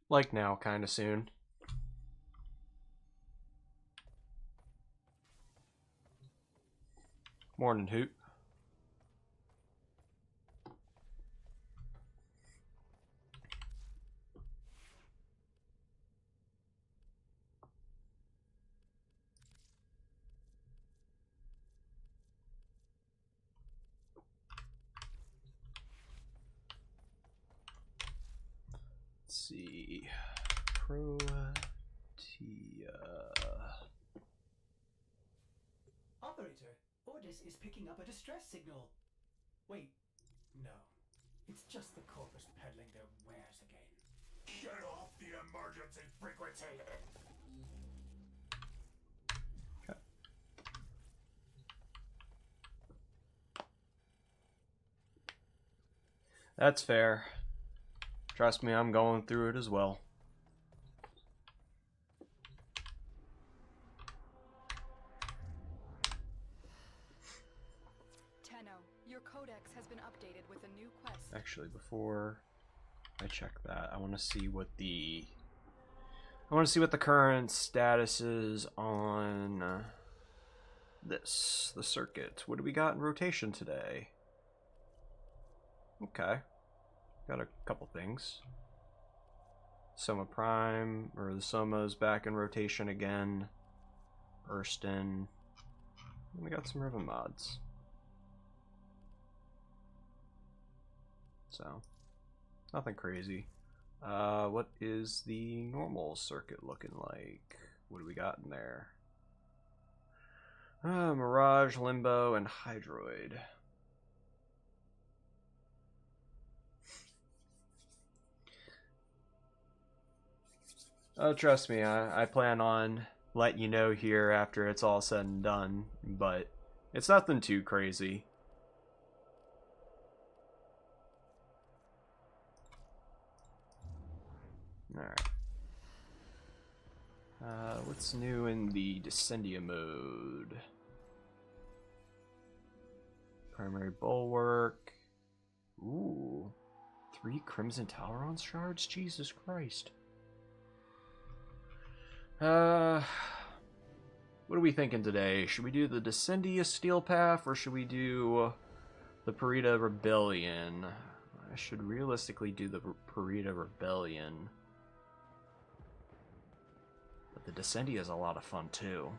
Like now, kind of soon. Morning, Hoot. Let's see. Protea. Operator, Ordis is picking up a distress signal. Wait, no. It's just the corpus peddling their wares again. Get off the emergency frequency! Okay. That's fair. Trust me, I'm going through it as well. Your codex has been updated with a new quest. Actually, before I check that, I want to see what the current status is on the circuit. What do we got in rotation today? Okay, got a couple things. Soma Prime, or the Soma's back in rotation again. Urston. We got some Riven mods. So, nothing crazy. What is the normal circuit looking like? What do we got in there? Mirage, Limbo, and Hydroid. Oh, trust me, I plan on letting you know here after it's all said and done, but it's nothing too crazy. Alright. What's new in the Descendia mode? Primary Bulwark. Ooh. 3 Crimson Tolerance shards? Jesus Christ. What are we thinking today? Should we do the Descendia Steel Path, or should we do the Parita Rebellion? I should realistically do the Parita Rebellion. But the Descendia is a lot of fun too.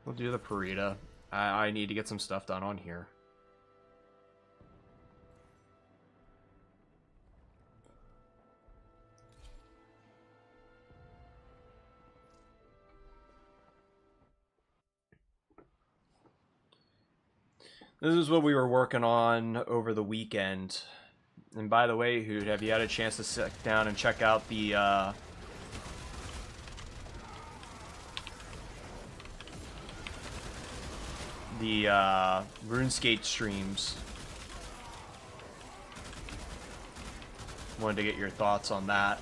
We'll do the Parita. I need to get some stuff done on here. This is what we were working on over the weekend. And by the way, Hoot, have you had a chance to sit down and check out the RuneScape streams? Wanted to get your thoughts on that.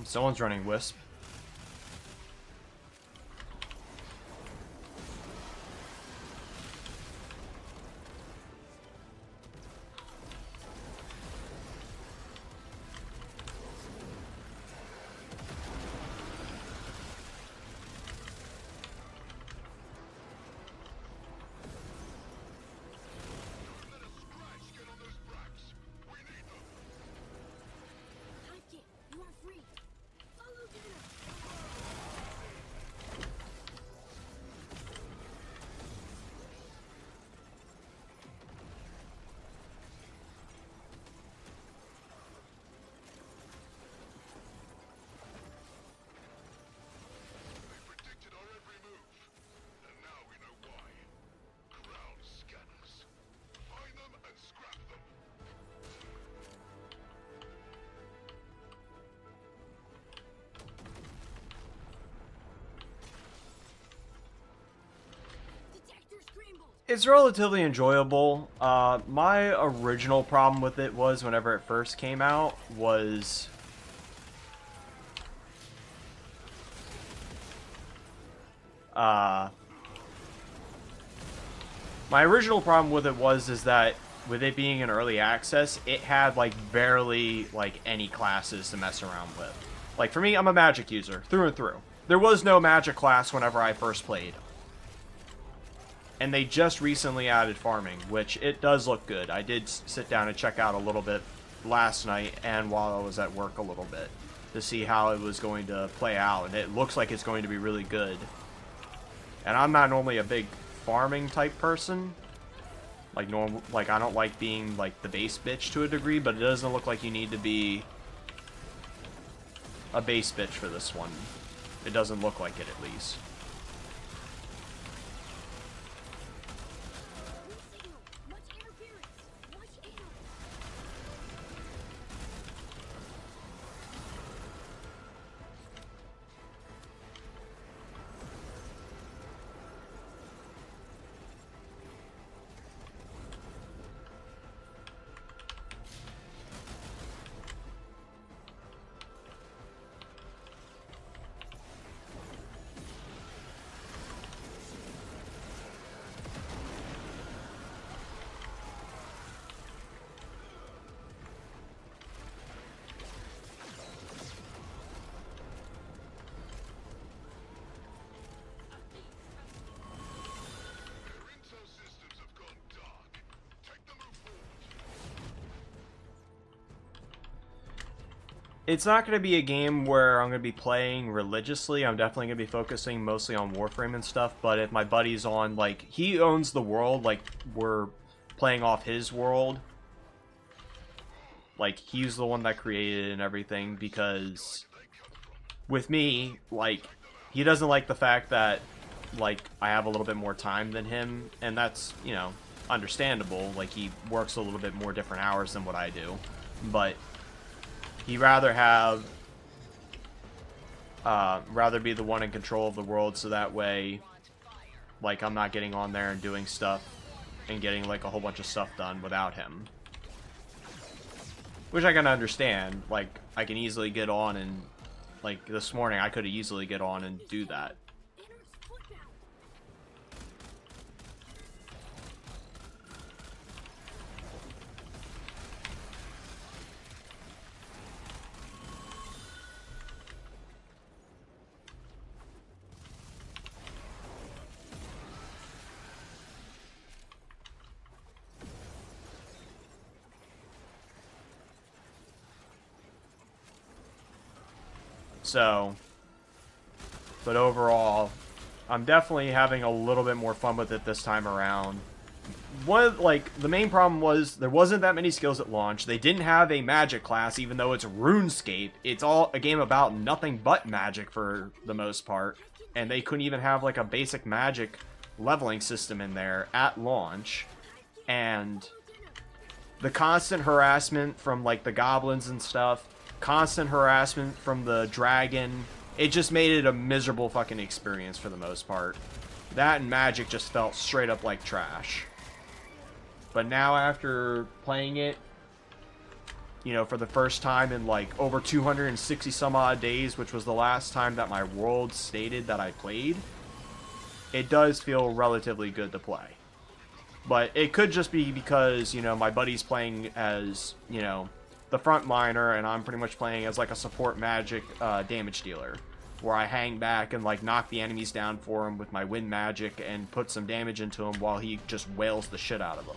Someone's running Wisp. It's relatively enjoyable. My original problem with it was whenever it first came out was my original problem with it is that with it being in early access, it had like barely like any classes to mess around with. Like for me, I'm a magic user through and through. There was no magic class whenever I first played. And they just recently added farming, which it does look good. I did sit down and check out a little bit last night and while I was at work a little bit to see how it was going to play out, and it looks like it's going to be really good. And I'm not normally a big farming type person. Like I don't like being like the base bitch to a degree, but it doesn't look like you need to be a base bitch for this one. It doesn't look like it, at least. It's not going to be a game where I'm going to be playing religiously. I'm definitely going to be focusing mostly on Warframe and stuff, but if my buddy's on, like, he owns the world, like, we're playing off his world. Like, he's the one that created it and everything, because with me, like, he doesn't like the fact that, like, I have a little bit more time than him, and that's, you know, understandable. Like, he works a little bit more different hours than what I do, but he'd rather have, rather be the one in control of the world, so that way, like, I'm not getting on there and doing stuff and getting, like, a whole bunch of stuff done without him. Which I can understand. Like, I can easily get on and, like, this morning I could easily get on and do that. So, but overall, I'm definitely having a little bit more fun with it this time around. The main problem was there wasn't that many skills at launch. They didn't have a magic class, even though it's RuneScape. It's all a game about nothing but magic for the most part. And they couldn't even have, like, a basic magic leveling system in there at launch. And the constant harassment from, like, the goblins and stuff, constant harassment from the dragon, it just made it a miserable fucking experience for the most part. That and magic just felt straight up like trash. But now after playing it, you know, for the first time in like over 260 some odd days, which was the last time that my world stated that I played, it does feel relatively good to play. But it could just be because, you know, my buddy's playing as, you know, the frontliner, and I'm pretty much playing as like a support magic damage dealer, where I hang back and like knock the enemies down for him with my wind magic and put some damage into him while he just wails the shit out of them.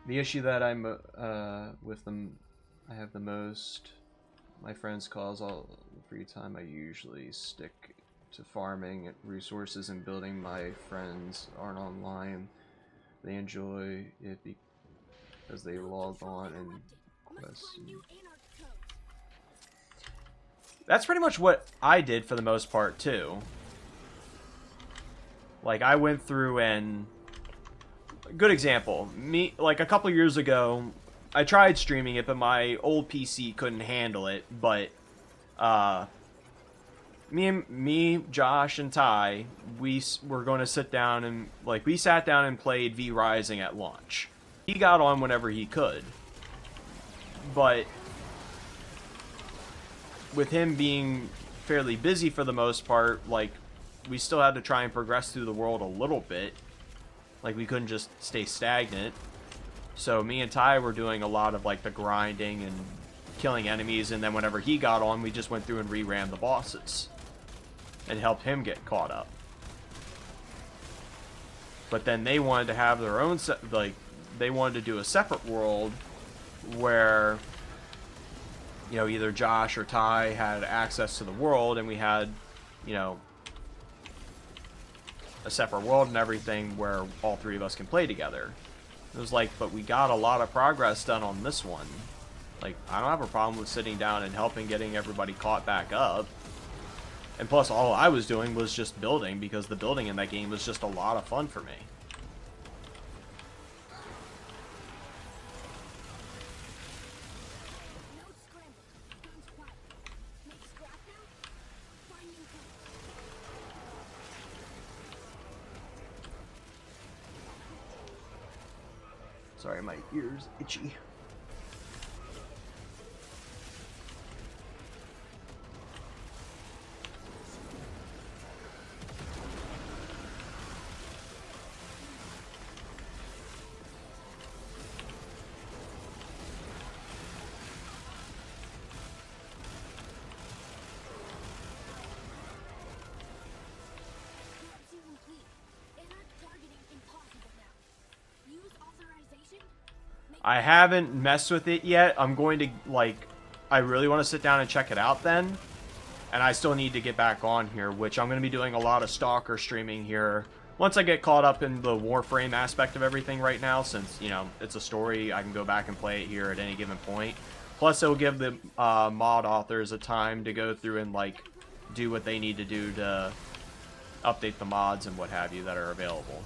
The issue that I'm with them, I have the most. My friends calls all the free time I usually stick to farming resources and building. My friends aren't online. They enjoy it because they log on and quest. That's pretty much what I did for the most part too. Like, I went through and good example. Me, like a couple years ago, I tried streaming it, but my old PC couldn't handle it. But me, Josh, and Ty, we were going to sit down and we sat down and played V Rising at launch. He got on whenever he could, but with him being fairly busy for the most part, like, we still had to try and progress through the world a little bit. Like, we couldn't just stay stagnant. So me and Ty were doing a lot of, like, the grinding and killing enemies, and then whenever he got on, we just went through and re-ran the bosses and helped him get caught up. But then they wanted to have their own, they wanted to do a separate world where, you know, either Josh or Ty had access to the world, and we had, you know, a separate world and everything where all three of us can play together. It was like, but we got a lot of progress done on this one. Like, I don't have a problem with sitting down and helping getting everybody caught back up. And plus, all I was doing was just building, because the building in that game was just a lot of fun for me. Sorry, my ear's itchy. I haven't messed with it yet. I'm going to, like, I really want to sit down and check it out then. And I still need to get back on here, which I'm going to be doing a lot of Stalker streaming here. Once I get caught up in the Warframe aspect of everything right now, since, you know, it's a story, I can go back and play it here at any given point. Plus, it'll give the mod authors a time to go through and, like, do what they need to do to update the mods and what have you that are available.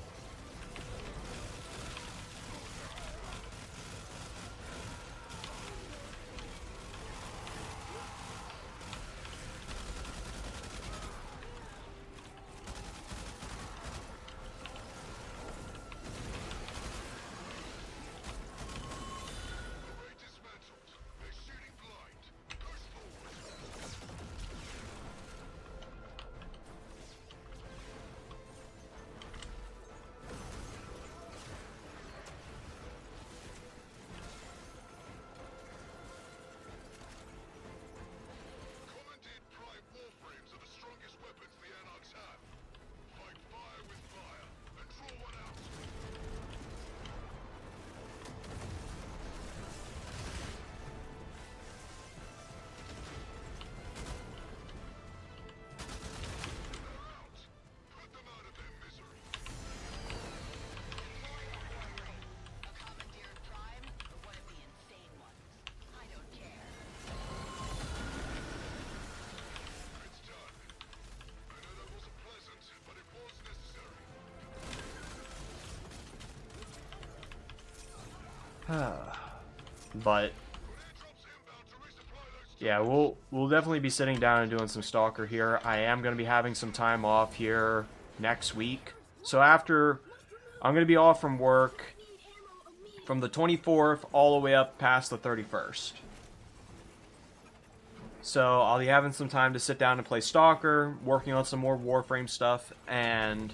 But yeah, we'll definitely be sitting down and doing some Stalker here. I am going to be having some time off here next week. So after, I'm going to be off from work from the 24th all the way up past the 31st. So I'll be having some time to sit down and play Stalker, working on some more Warframe stuff, and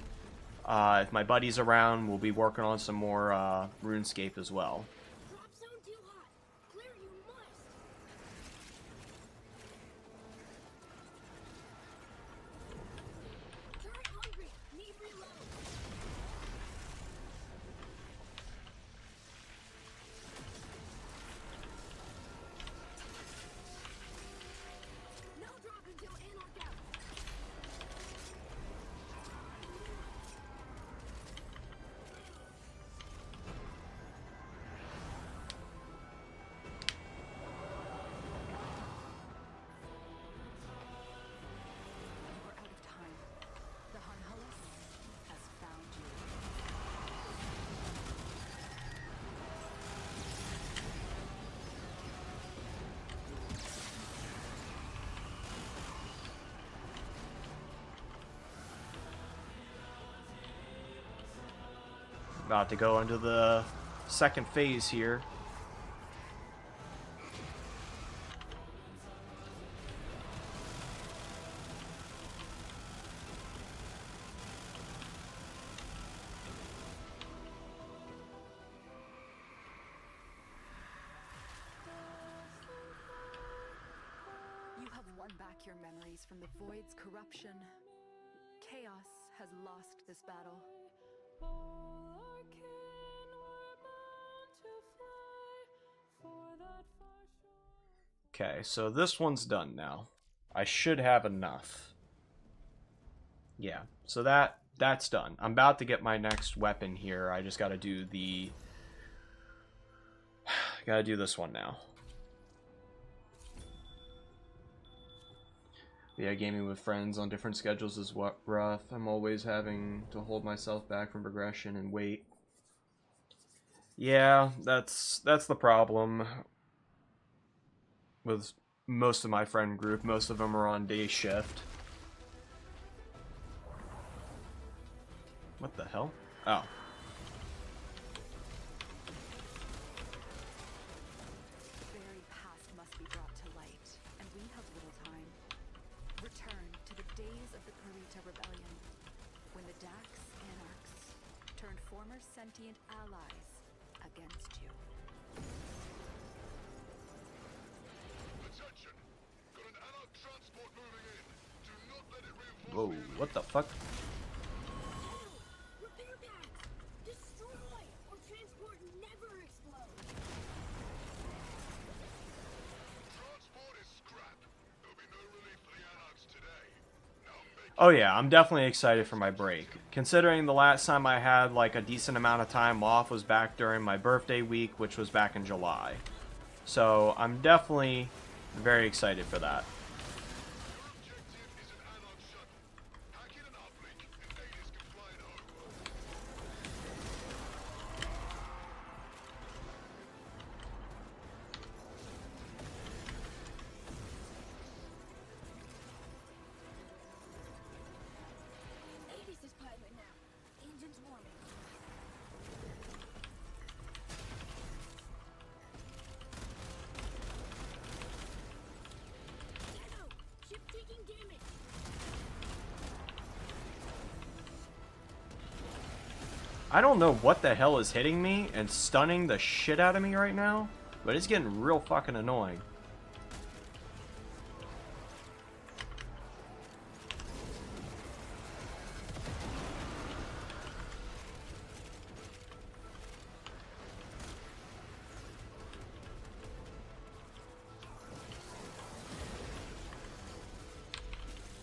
if my buddy's around, we'll be working on some more RuneScape as well. About to go into the second phase here. You have won back your memories from the Void's corruption. Chaos has lost this battle. Okay, so this one's done now. I should have enough. Yeah, so that's done. I'm about to get my next weapon here. I just gotta do the... gotta do this one now. Yeah, gaming with friends on different schedules is what rough. I'm always having to hold myself back from progression and wait. Yeah, that's the problem with most of my friend group. Most of them are on day shift. What the hell? Oh. The very past must be brought to light, and we have little time. Return to the days of the Purita Rebellion, when the Dax Anarchs turned former sentient allies against you. Attention! Got an Anarch transport moving in. Do not let it reinforce. Whoa, what the fuck? Repair pads! Destroy! Or transport never explode! Transport is scrap. There'll be no relief for the Anarchs today. Now make Oh yeah, I'm definitely excited for my break. Considering the last time I had like a decent amount of time off was back during my birthday week, which was back in July. So I'm definitely very excited for that. your objective is an Anarch shuttle. Hack in an uplink and Aegis can fly it home. Aegis is pilot now. Engines warming. Shadow! Ship taking damage! I don't know what the hell is hitting me and stunning the shit out of me right now, but it's getting real fucking annoying.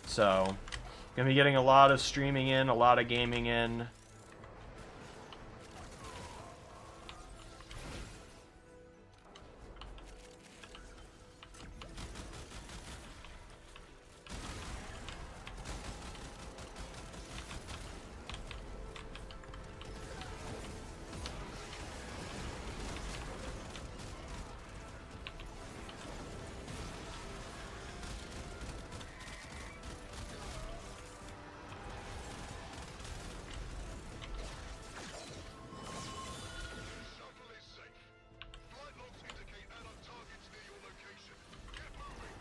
So, gonna be getting a lot of streaming in, a lot of gaming in. Shuttle is safe. Flight logs indicate Anarch targets near your location. Get moving.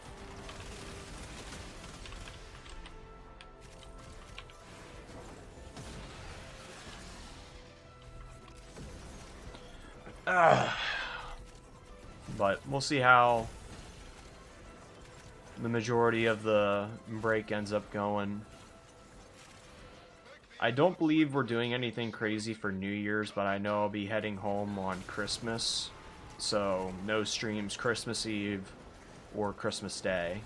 But we'll see how the majority of the break ends up going. I don't believe we're doing anything crazy for New Year's, but I know I'll be heading home on Christmas. So, no streams Christmas Eve or Christmas Day.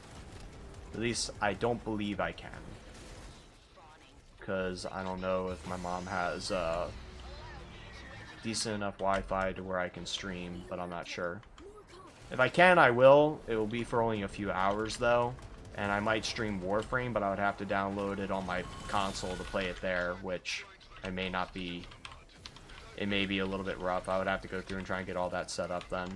At least, I don't believe I can. Because I don't know if my mom has decent enough Wi-Fi to where I can stream, but I'm not sure. If I can, I will. It will be for only a few hours, though. And I might stream Warframe, but I would have to download it on my console to play it there, which I may not be... It may be a little bit rough. I would have to go through and try and get all that set up then.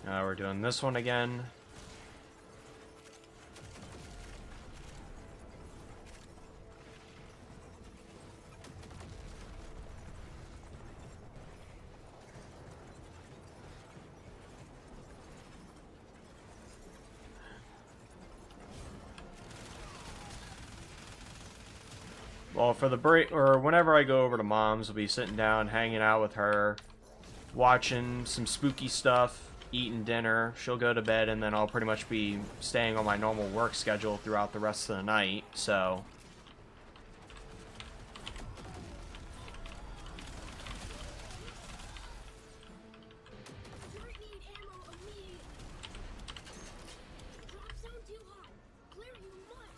We're doing this one again. Well, for the break, or whenever I go over to Mom's, I'll be sitting down, hanging out with her, watching some spooky stuff, eating dinner. She'll go to bed, and then I'll pretty much be staying on my normal work schedule throughout the rest of the night, so... Turret need ammo immediately. Drop zone too hot. Clear you must.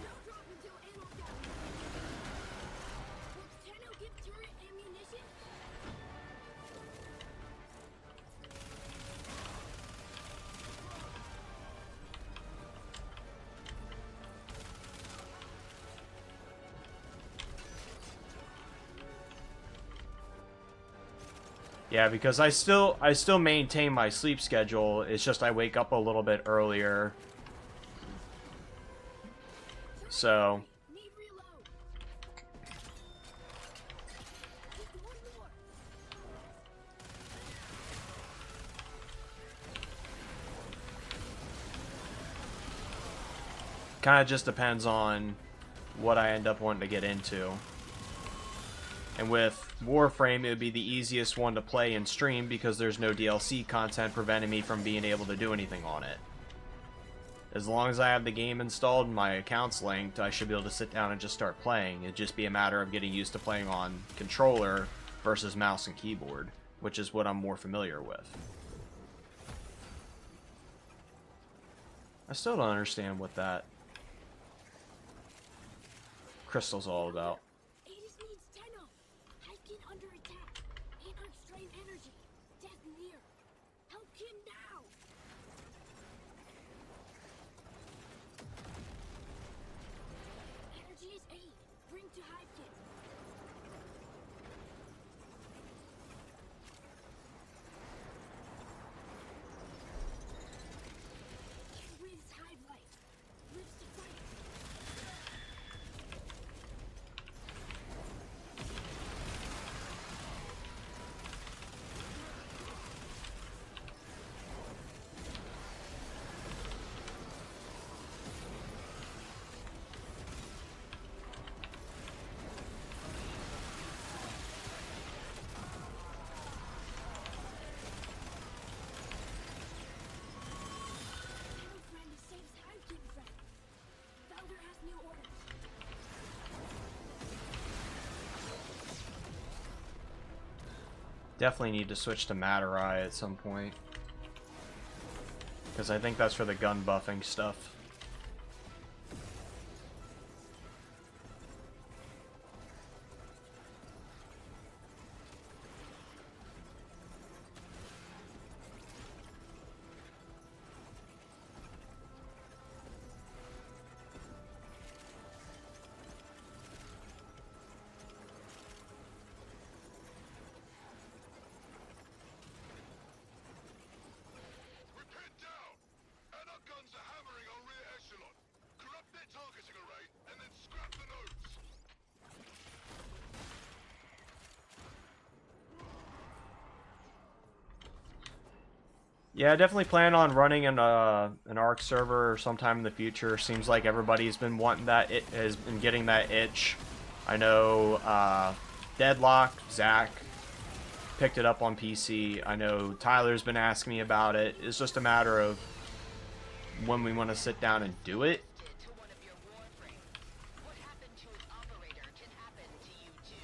No drop until ammo's out. Will Tenno give turret ammunition? Yeah, because I still maintain my sleep schedule. It's just I wake up a little bit earlier. So, Need reload. Just one more. kind of just depends on what I end up wanting to get into. And with Warframe, it would be the easiest one to play and stream because there's no DLC content preventing me from being able to do anything on it. As long as I have the game installed and my account's linked, I should be able to sit down and just start playing. It'd just be a matter of getting used to playing on controller versus mouse and keyboard, which is what I'm more familiar with. I still don't understand what that crystal's all about. Aegis needs Tenno. Hivekin under attack. Anarch strain energy. Death near. Help him now. Energy is 8. Bring to Hivekin. Breathes hive life. Lives to fight. Tenno friend is safe as Hivekin friend. Felder has new orders. Definitely need to switch to Matarai at some point. Because I think that's for the gun buffing stuff. We're pinned down! And our guns are hammering our rear echelon. Corrupt their targeting array, and then scrap the nodes! Yeah, I definitely plan on running an ARC server sometime in the future. Seems like everybody's been wanting that, it has been getting that itch. I know Deadlock, Zach picked it up on PC. I know Tyler's been asking me about it. It's just a matter of when we want to sit down and do it. To one of your Warframes. What happened to its operator can happen to you too.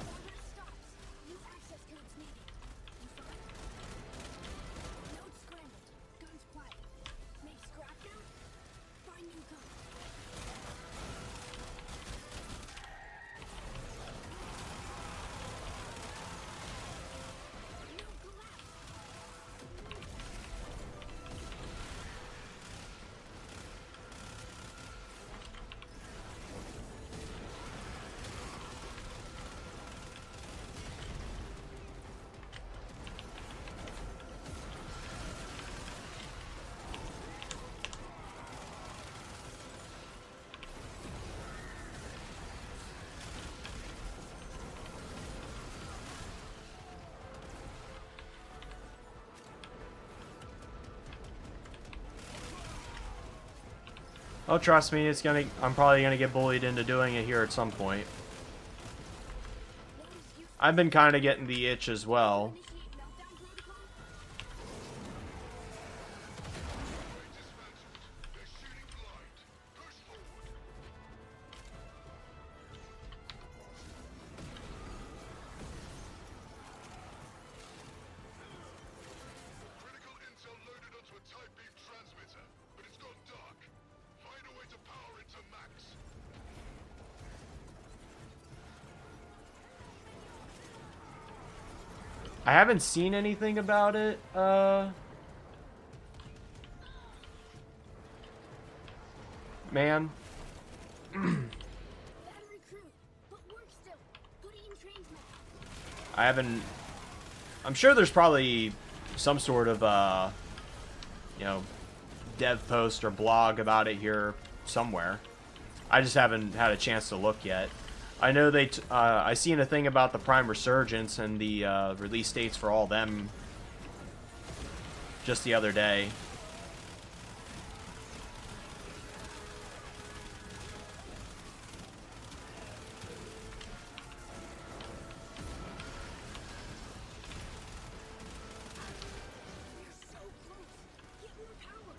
Progress stops. New access codes needed. You Oh, trust me, I'm probably gonna get bullied into doing it here at some point. I've been kind of getting the itch as well. Dismantled. They're shooting blind. Push forward. Critical intel loaded onto a tight beam transmitter, but it's gone dark. Find a way to power it to max. I haven't seen anything about it, man. Battery crew, but work still. Put it in transmit. I haven't... I'm sure there's probably some sort of, you know, dev post or blog about it here somewhere. I just haven't had a chance to look yet. I know I seen a thing about the Prime Resurgence and the release dates for all them just the other day. We're so close. Get more power.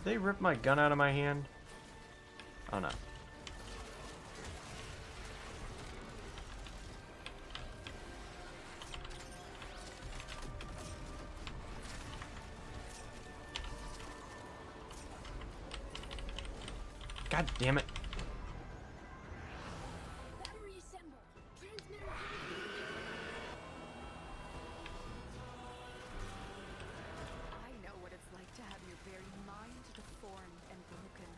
Did they rip my gun out of my hand? Oh no. God damn it. Battery assembled. Transmitter I know what it's like to have your very mind deformed and broken.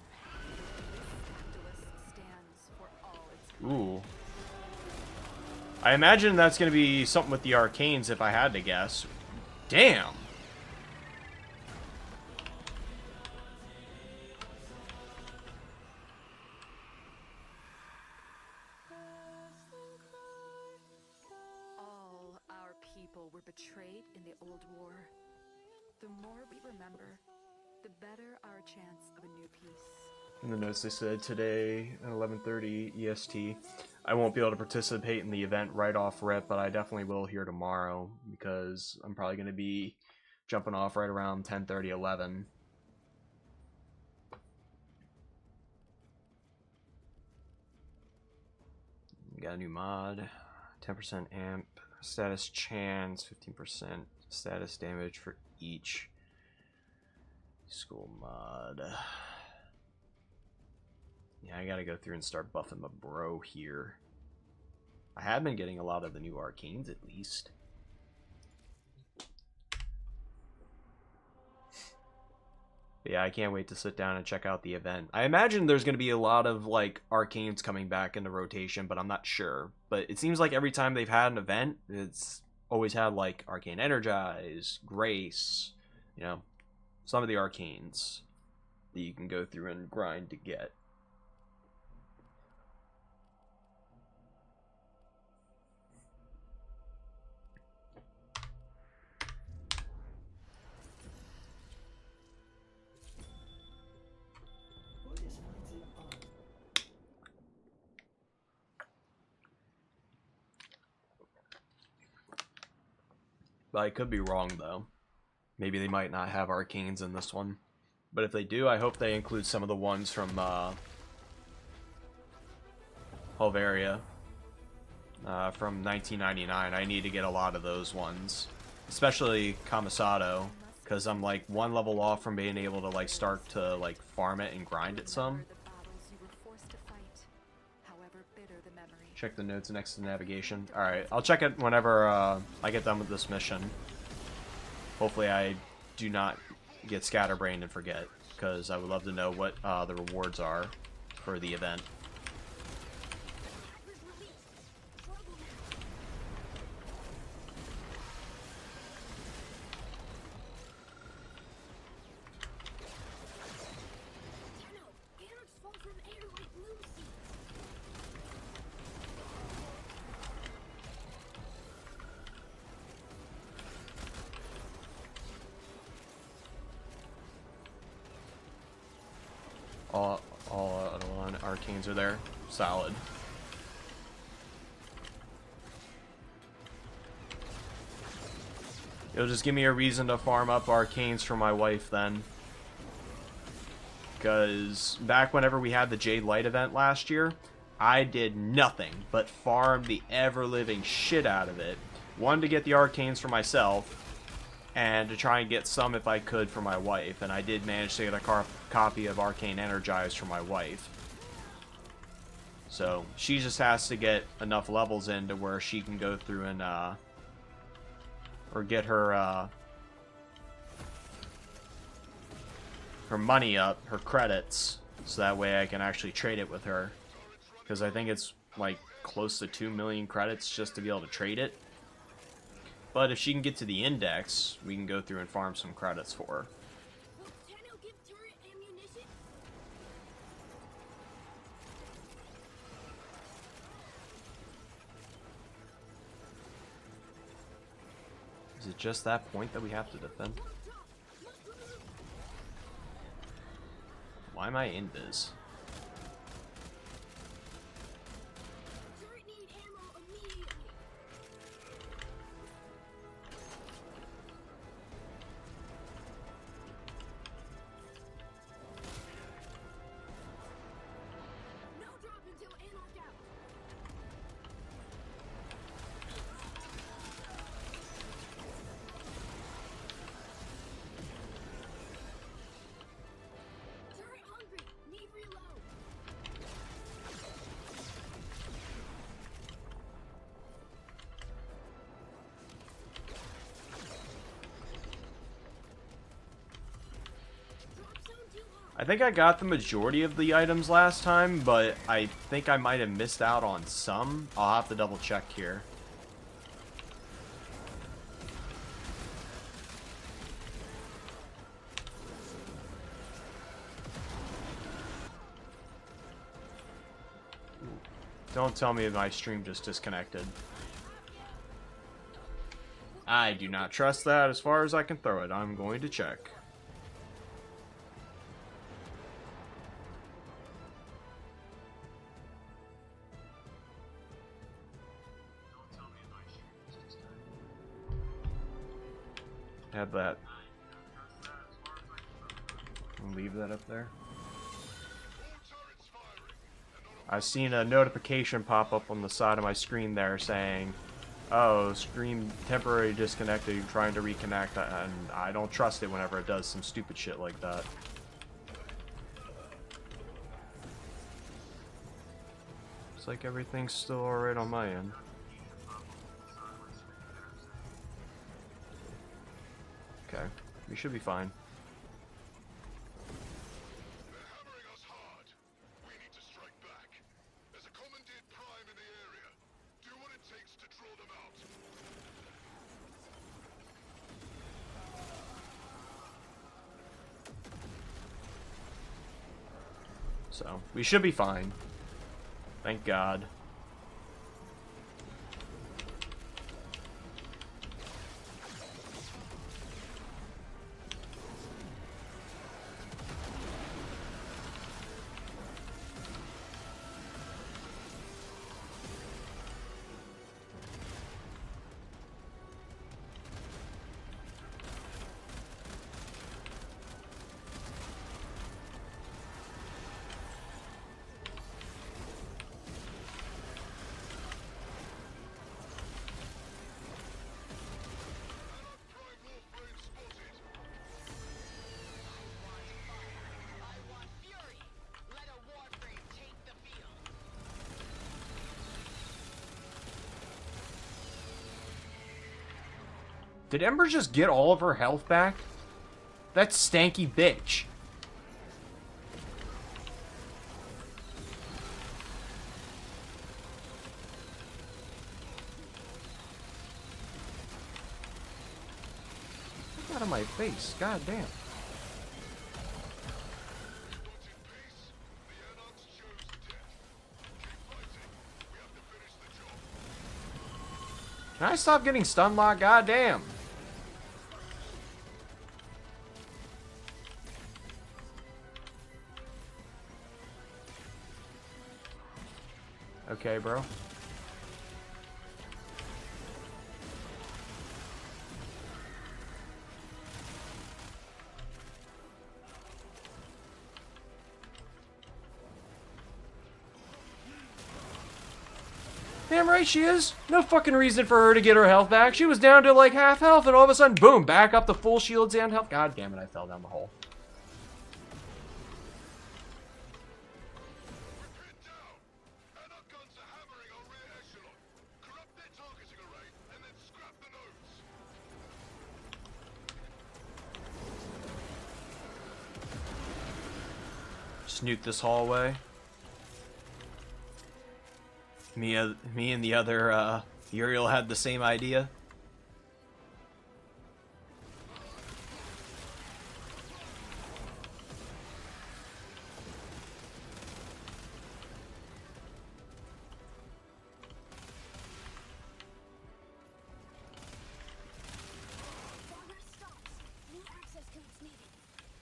This Dactylus stands for all its Ooh. I imagine that's going to be something with the arcanes if I had to guess. Damn. All our people were betrayed in the old war. The more we remember, the better our chance of a new peace. In the notes they said today at 11:30 EST. I won't be able to participate in the event right off rip, but I definitely will here tomorrow because I'm probably going to be jumping off right around 10:30, 11. Got a new mod, 10% amp, status chance, 15% status damage for each school mod. Yeah, I gotta go through and start buffing my bro here. I have been getting a lot of the new arcanes at least. But yeah, I can't wait to sit down and check out the event. I imagine there's going to be a lot of like arcanes coming back into rotation, but I'm not sure. But it seems like every time they've had an event, it's always had like Arcane Energize, Grace, you know, some of the arcanes that you can go through and grind to get. What is written on? But I could be wrong though. Maybe they might not have arcanes in this one. But if they do, I hope they include some of the ones from Hulveria from 1999. I need to get a lot of those ones, especially Kamisado, because I'm like one level off from being able to like start to like farm it and grind it some. Remember the battles you were forced to fight, however bitter the memory. Check the notes next to navigation. Alright, I'll check it whenever I get done with this mission. Hopefully I do not get scatterbrained and forget, because I would love to know what the rewards are for the event. Hackers released. Trouble now. Tenno, Eric's fall from air like bloom seeds. arcanes are there. Solid. It'll just give me a reason to farm up arcanes for my wife then. Because back whenever we had the Jade Light event last year, I did nothing but farm the ever-living shit out of it. One, to get the arcanes for myself, and to try and get some, if I could, for my wife. And I did manage to get a copy of Arcane Energized for my wife. So, she just has to get enough levels in to where she can go through and, or get her, her money up, her credits, so that way I can actually trade it with her. Because I think it's, like, close to 2 million credits just to be able to trade it. But if she can get to the index, we can go through and farm some credits for her. Will Tenno give turret ammunition? Is it just that point that we have to defend? Why am I invis? Turret need ammo immediately. No drop until Anarch out. Turret hungry. Need reload. Drop zone too high. I think I got the majority of the items last time, but I think I might have missed out on some. I'll have to double check here. Don't tell me my stream just disconnected. I do not trust that as far as I can throw it. I'm going to check. Have that. I'll leave that up there. I've seen a notification pop up on the side of my screen there saying, oh, screen temporarily disconnected, you're trying to reconnect, and I don't trust it whenever it does some stupid shit like that. Looks like everything's still alright on my end. Okay, we should be fine. They're hammering us hard. We need to strike back. There's a commandeered prime in the area. Do what it takes to draw them out. So, we should be fine. Thank God. Prime Warframe spotted. I want fury. Let a Warframe take the field. Did Ember just get all of her health back? That stanky bitch. Get out of my face, god damn. Once in peace, the Anarchs chose death. Keep fighting. We have to finish the job. Can I stop getting stun locked? God damn. Okay, bro. Damn right she is. No fucking reason for her to get her health back. She was down to like half health and all of a sudden, boom, back up to full shields and health. God damn it, I fell down the hole. Pinned down. And our guns are hammering our rear echelon. Corrupt their targeting array and then scrap the nodes. Snoot this hallway. Me and the other Uriel had the same idea. Progress stops. New access codes needed.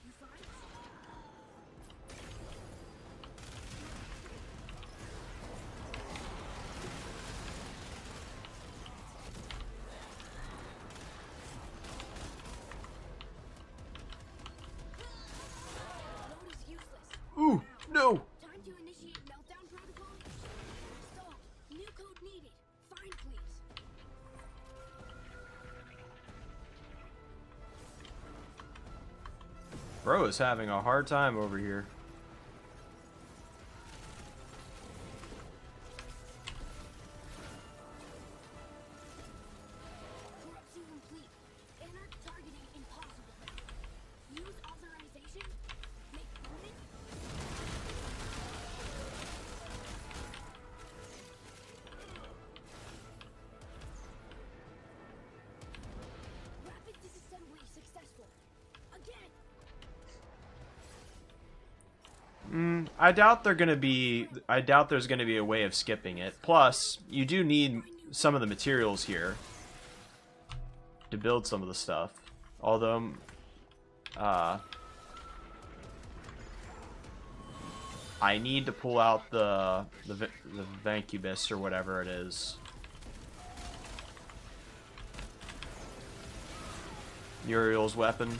You find? Load is useless. Ooh, no! Time to initiate meltdown protocol. Stalled. New code needed. Find, please. Bro is having a hard time over here. Corruption complete. Anarch targeting impossible. Use authorization. Make permit. Rapid disassembly successful. Again. I doubt there's gonna be a way of skipping it. Plus, you do need some of the materials here to build some of the stuff. Although, I need to pull out the Vancubus or whatever it is. Uriel's weapon.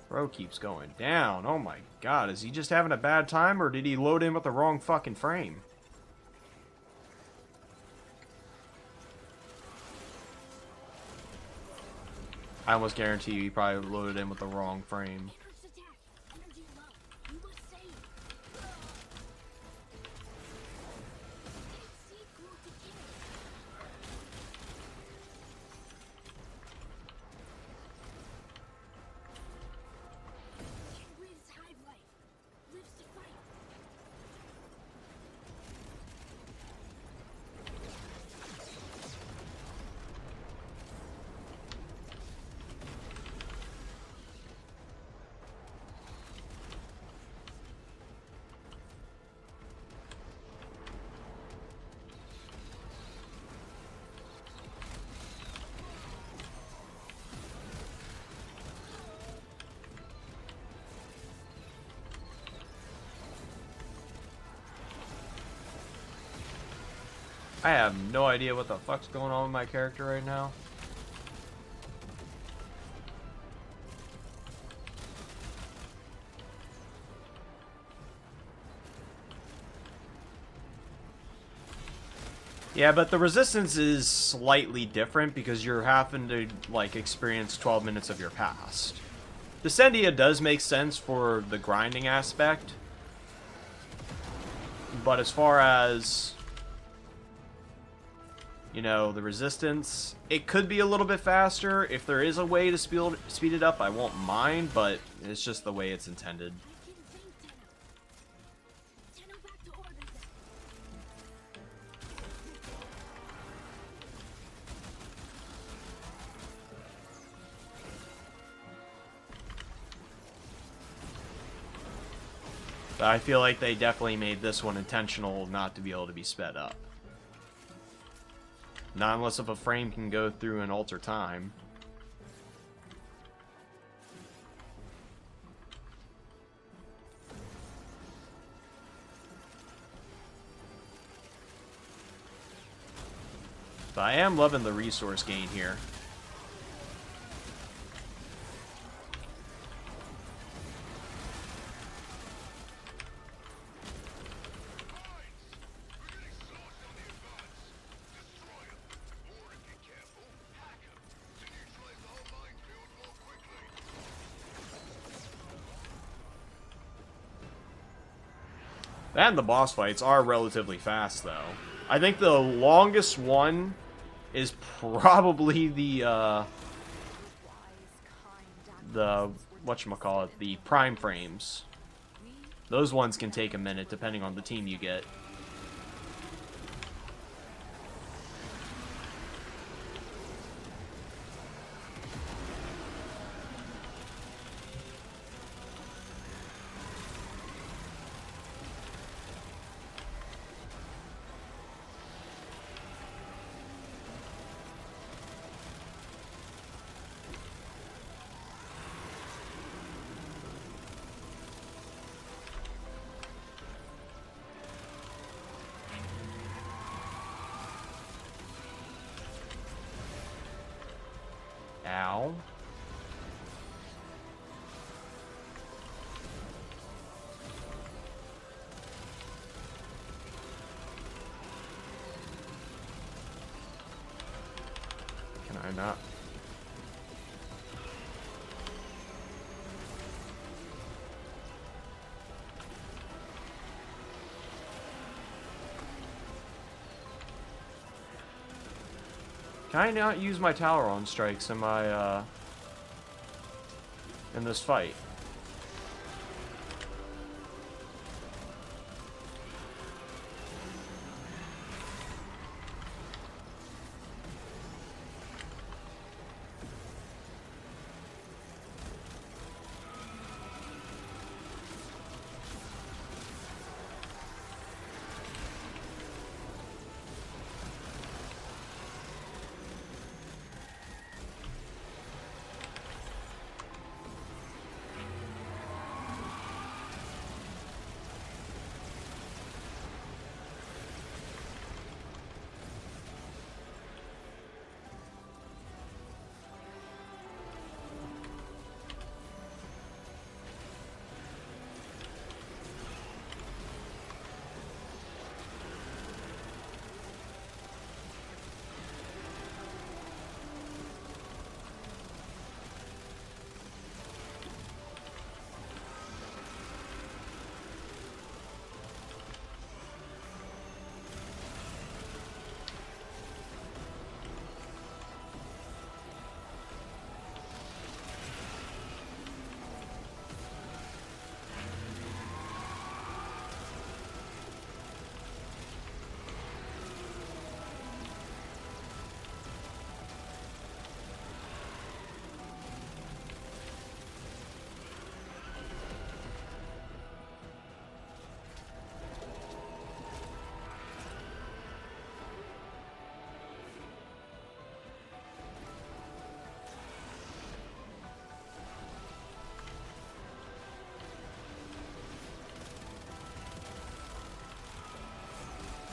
Bro keeps going down. Oh my god, is he just having a bad time or did he load in with the wrong fucking frame? I almost guarantee you he probably loaded in with the wrong frame. Anarch's attack. Energy low. You must save. Take seed core to kill. Can't breathe hive life. Lives to fight. I have no idea what the fuck's going on with my character right now. Yeah, but the resistance is slightly different because you're having to, like, experience 12 minutes of your past. Descendia does make sense for the grinding aspect. But as far as, you know, the resistance, it could be a little bit faster. If there is a way to speed it up, I won't mind, but it's just the way it's intended. I can think, Tenno. Tenno back to orbit then. But I feel like they definitely made this one intentional not to be able to be sped up. Not unless if a frame can go through and alter time. But I am loving the resource gain here. And the boss fights are relatively fast, though. I think the longest one is probably the whatchamacallit, the prime frames. Those ones can take a minute, depending on the team you get. Ow. Can I not? Can I not use my Talaron strikes in my, in this fight?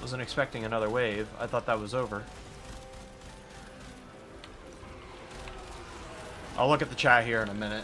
Wasn't expecting another wave. I thought that was over. I'll look at the chat here in a minute.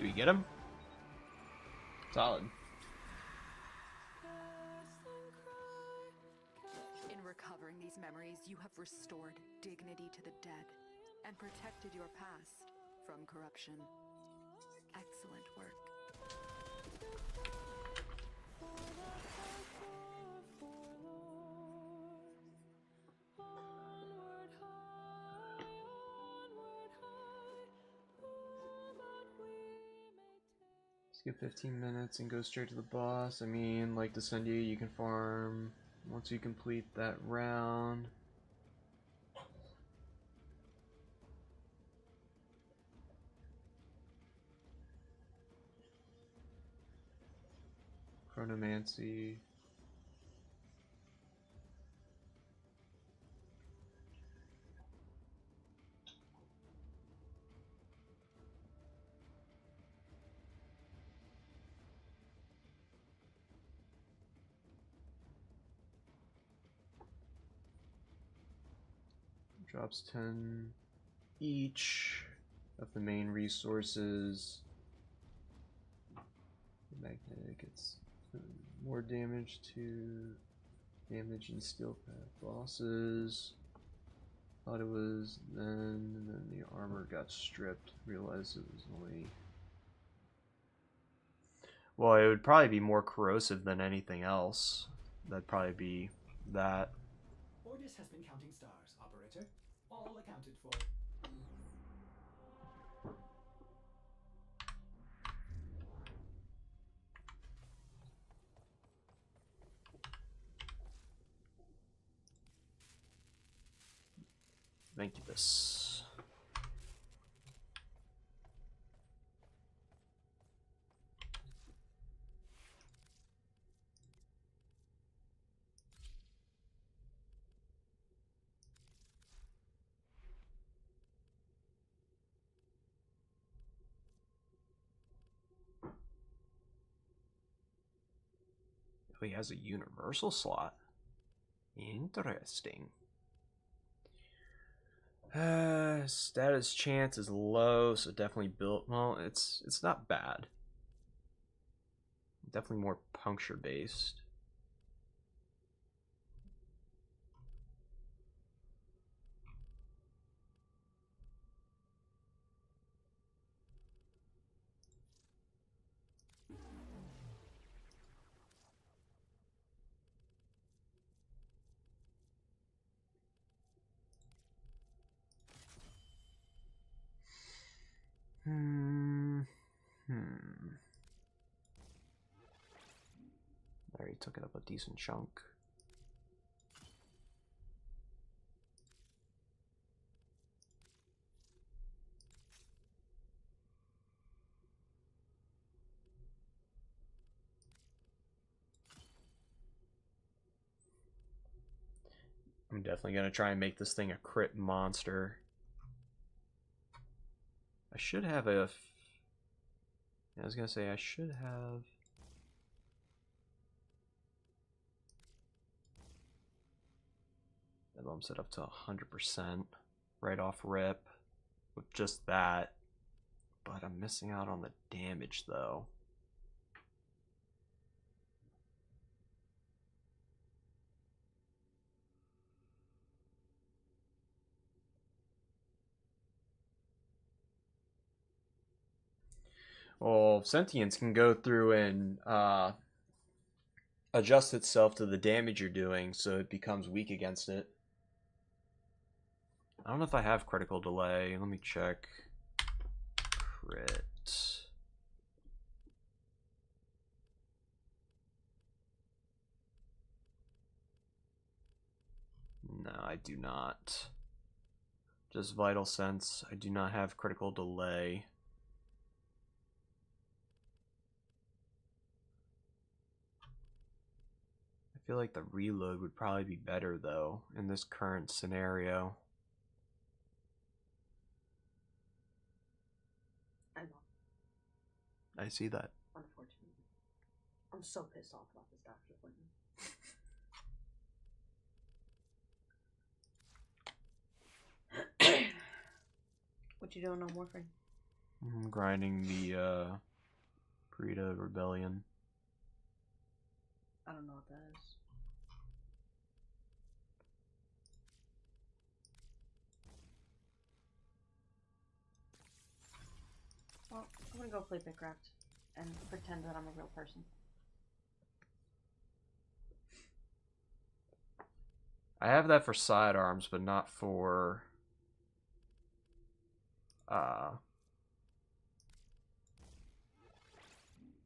Do we get him? Solid. In recovering these memories, you have restored dignity to the dead and protected your past from corruption. Excellent work. Skip 15 minutes and go straight to the boss. I mean, like Descendia, you can farm once you complete that round. Chronomancy. Drops 10 each of the main resources. The magnetic gets more damage to damage and steel path bosses. Thought it was then, and then the armor got stripped. Realized it was only. Well, it would probably be more corrosive than anything else. That'd probably be that. Ordis has been counting stars, operator. All accounted for. Incubus. Oh, he has a universal slot. Interesting. Status chance is low, so definitely built. Well, it's not bad. Definitely more puncture based. Already took it up a decent chunk. I'm definitely gonna try and make this thing a crit monster. I should have a. I was gonna say I should have. That bumps it up to 100% right off rip with just that. But I'm missing out on the damage though. Well, Sentience can go through and adjust itself to the damage you're doing, so it becomes weak against it. I don't know if I have critical delay. Let me check. Crit. No, I do not. Just Vital Sense. I do not have critical delay. I feel like the reload would probably be better though in this current scenario. I know. I see that. Unfortunately. I'm so pissed off about this doctor's appointment. What you doing on Warframe? I'm grinding the Purita Rebellion. I don't know what that is. Well, I'm gonna go play Minecraft and pretend that I'm a real person. I have that for sidearms, but not for I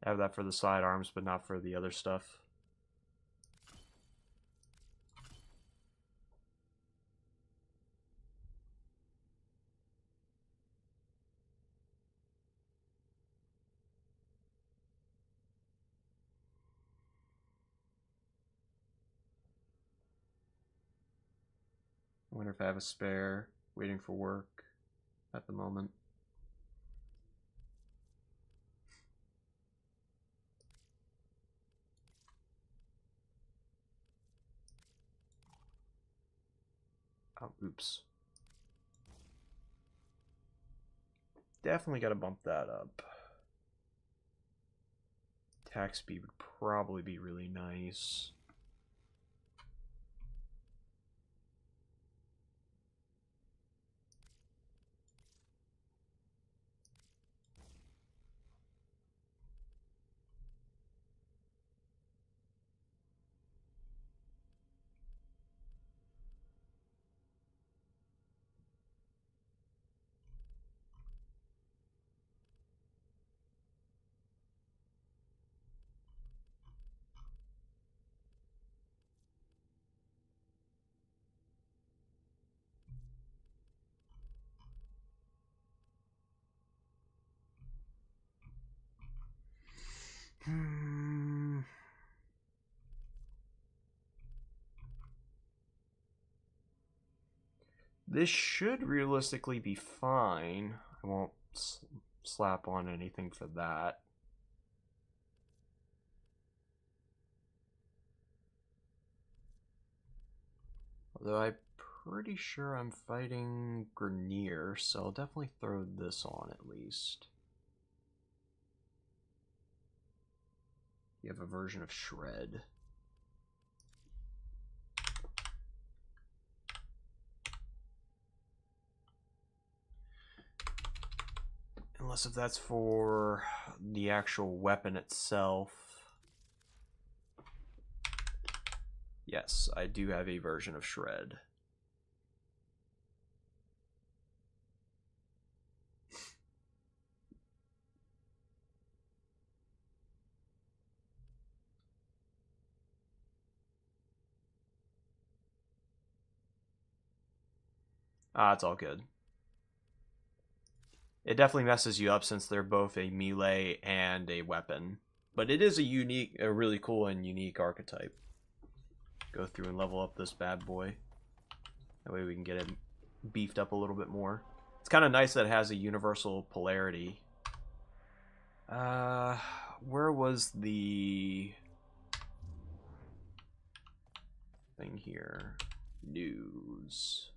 have that for the sidearms, but not for the other stuff. I wonder if I have a spare waiting for work at the moment. Oh, oops. Definitely got to bump that up. Attack speed would probably be really nice. This should realistically be fine. I won't slap on anything for that. Although I'm pretty sure I'm fighting Grenier, so I'll definitely throw this on at least. You have a version of Shred. Unless if that's for the actual weapon itself. Yes, I do have a version of Shred. Ah, it's all good. It definitely messes you up since they're both a melee and a weapon. But it is a really cool and unique archetype. Go through and level up this bad boy. That way we can get it beefed up a little bit more. It's kind of nice that it has a universal polarity. Where was the thing here? News.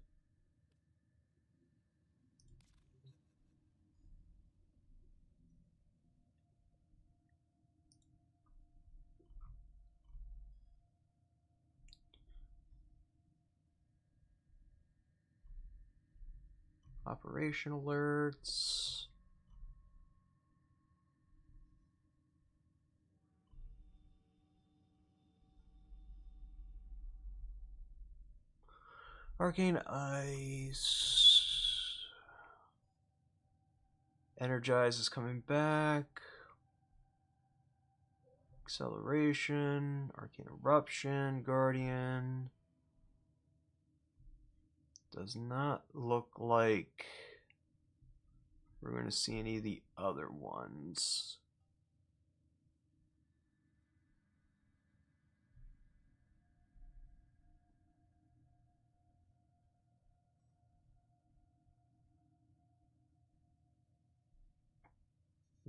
Operation alerts. Arcane Ice. Energize is coming back. Acceleration. Arcane Eruption. Guardian. Does not look like we're going to see any of the other ones.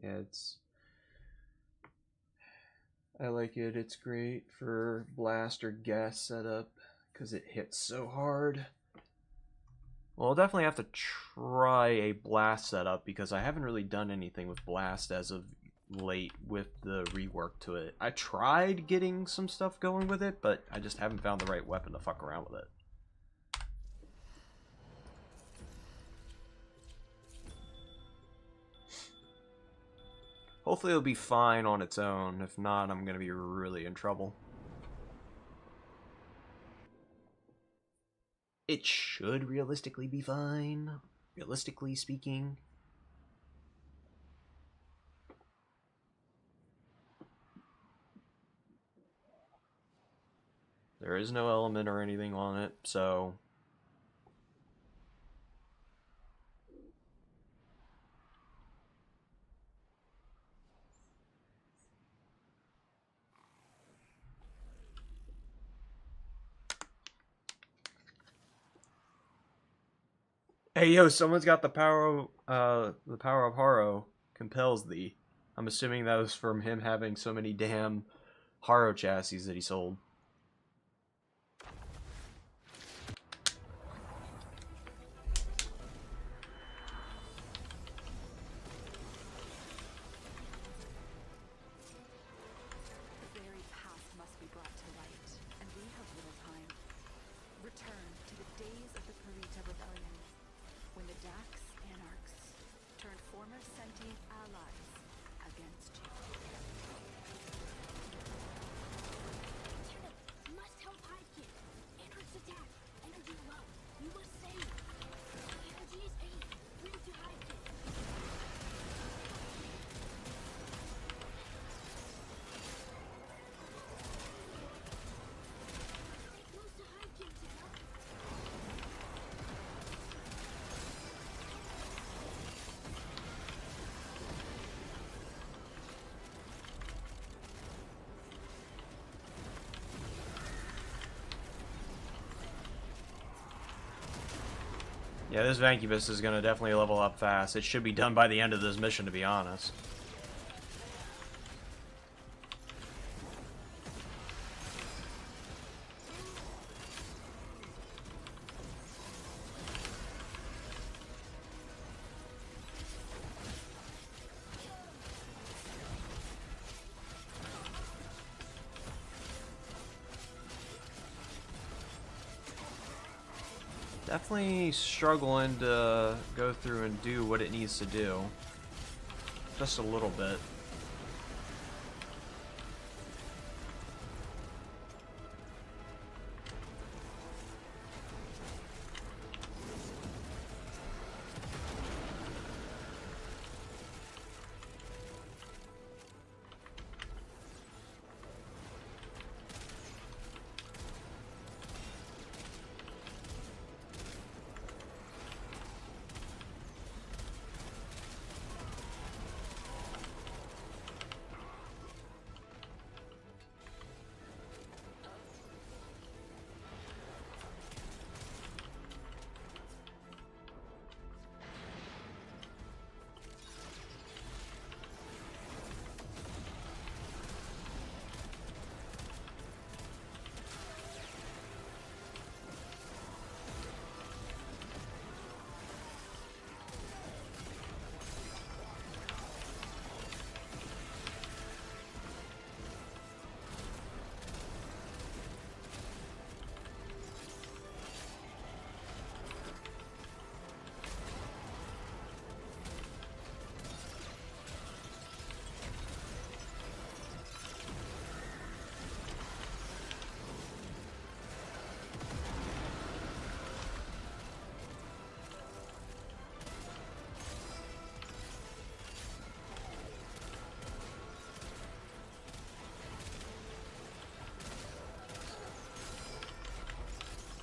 Yeah, I like it. It's great for blast or gas setup because it hits so hard. Well, I'll definitely have to try a blast setup because I haven't really done anything with blast as of late with the rework to it. I tried getting some stuff going with it, but I just haven't found the right weapon to fuck around with it. Hopefully it'll be fine on its own. If not, I'm going to be really in trouble. It should realistically be fine. Realistically speaking. There is no element or anything on it, so... Hey yo, someone's got the power of Haro compels thee. I'm assuming that was from him having so many damn Haro chassis that he sold. The very past must be brought to light, and we have little time. Return to the days of the Purita Rebellion, when the Dax Anarchs turned former sentient allies against you. Lieutenant, you must help Hivekin. Anarch's attack. Energy low. You must save. Energy is 8. Bring to Hivekin. Stay close to Hivekin, Tana. Yeah, this Vancubus is going to definitely level up fast. It should be done by the end of this mission, to be honest. Definitely struggling to go through and do what it needs to do. Just a little bit.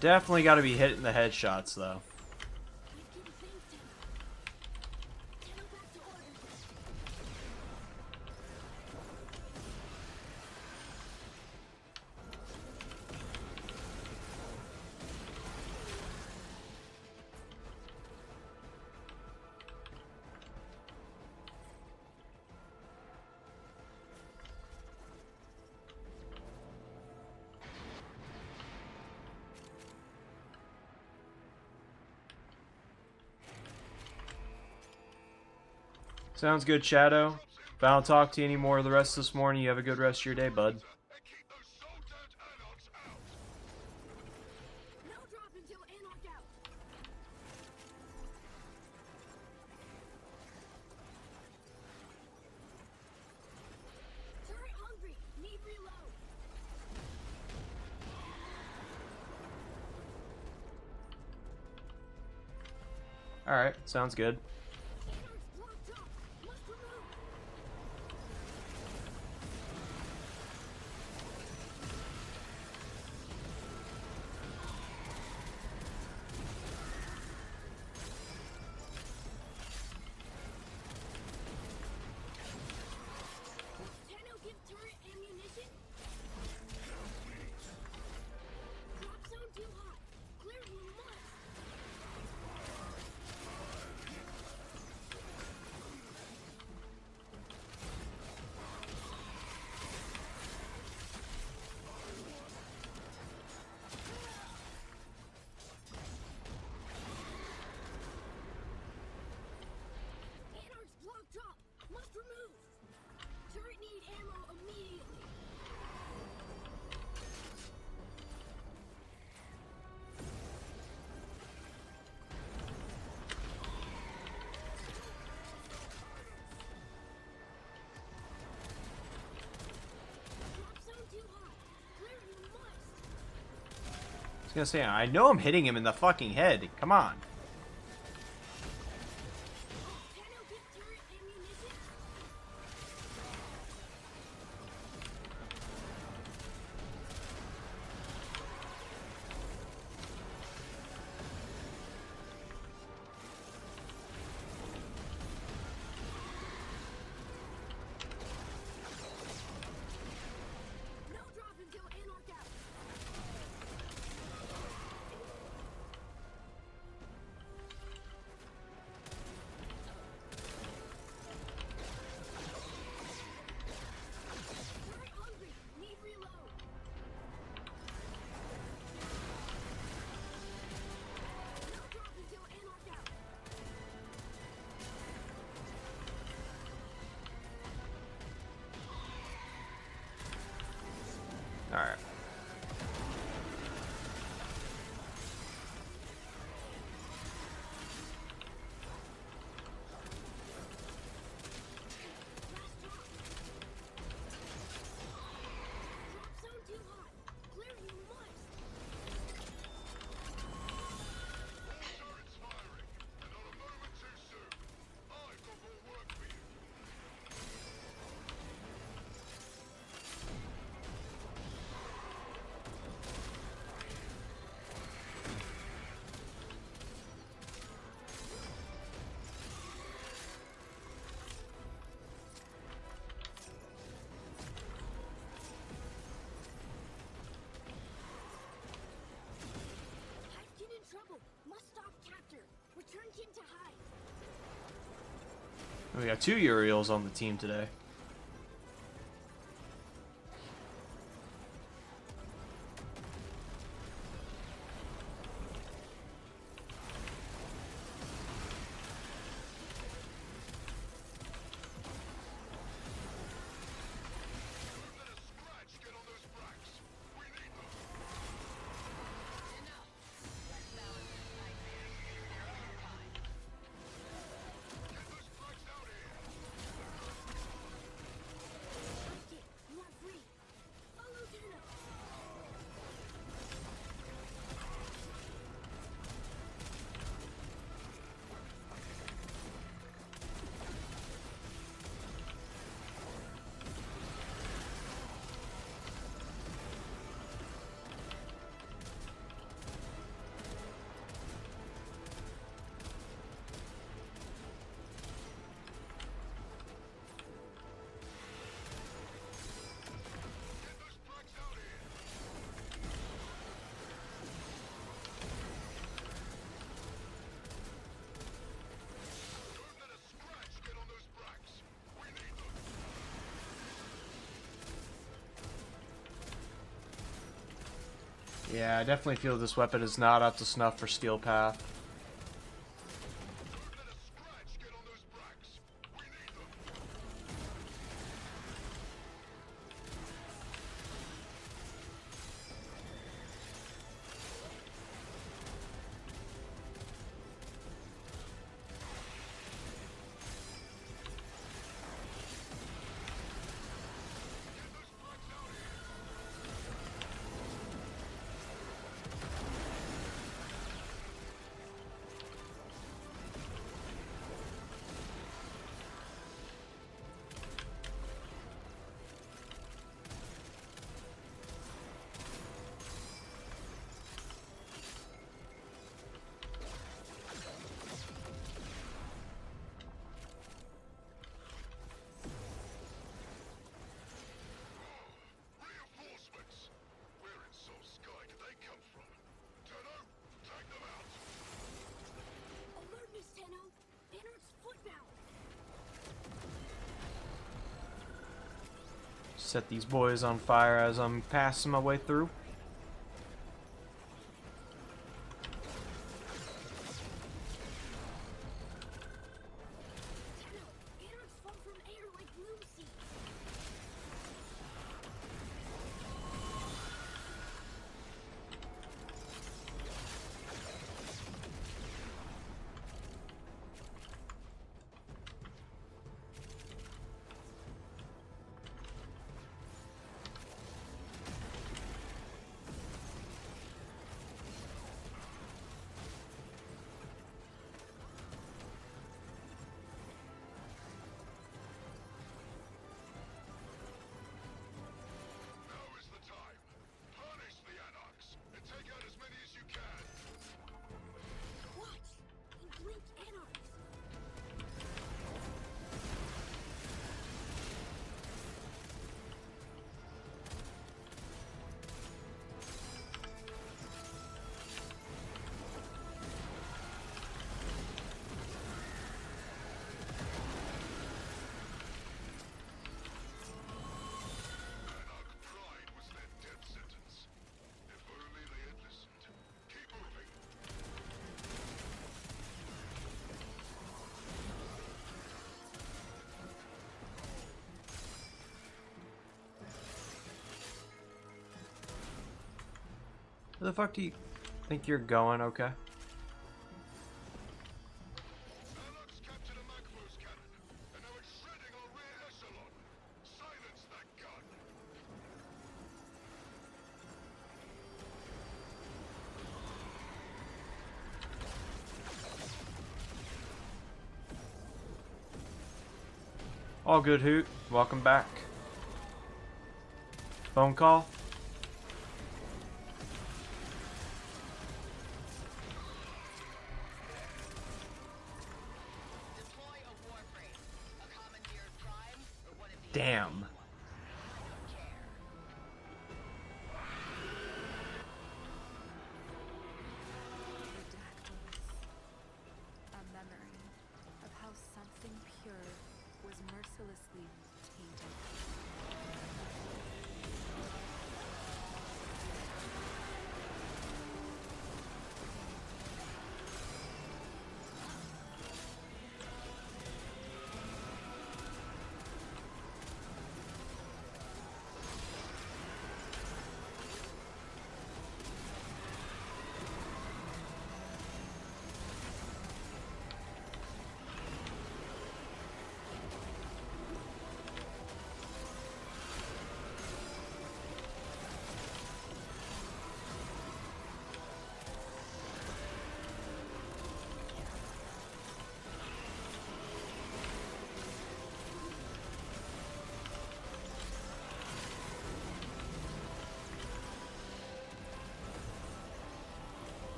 Definitely got to be hitting the headshots, though. Hivekin is safe, Tana. Tana back to orders. Sounds good, Shadow. If I don't talk to you anymore the rest of this morning, you have a good rest of your day, bud. And keep those soul-damned Anarchs out. No drop until Anarch out. Turret hungry. Need reload. Alright, sounds good. Anarch's blocked off. Must remove. Tenno give turret ammunition. Drop zone too hot. Clear you must. Anarch's block drop. Must remove. Turret need ammo immediately. Drop zone too hot. Clear you must. I was gonna say, I know I'm hitting him in the fucking head. Come on. Tenno give turret ammunition. No drop until Anarch out. Turret hungry. Need reload. No drop until Anarch out. Alright. Last drop. Drop zone too hot. Clear you must. Turrets firing, and not a moment too soon. I've got more work for you. Hivekin in trouble. Must stop capture. Return kin to Hive. We got 2 Uriels on the team today. Let a scratch get on those bracks. We need them. Enough. Let's balance this nightmare in their own time. Get those bracks out here. Hivekin, you are free. Follow Tenno. Get those bracks out here. Don't let a scratch get on those bracks. We need them. Yeah, I definitely feel this weapon is not up to snuff for Steel Path. Don't let a scratch get on those bracks. We need them. Set these boys on fire as I'm passing my way through. Anarchs fall from air like bloom seeds. Now is the time. Punish the Anarchs and take out as many as you can. Watch! They blink anarchs. Anarch pride was their death sentence. If only they had listened. Keep moving. Where the fuck do you think you're going? Okay. Anarchs captured a Magmos cannon, and now it's shredding our rear echelon. Silence that gun. All good, Hoot. Welcome back. Phone call? Deploy a Warframe. A commandeered prime or one of the Damn. I don't care. The a memory of how something pure was mercilessly tainted.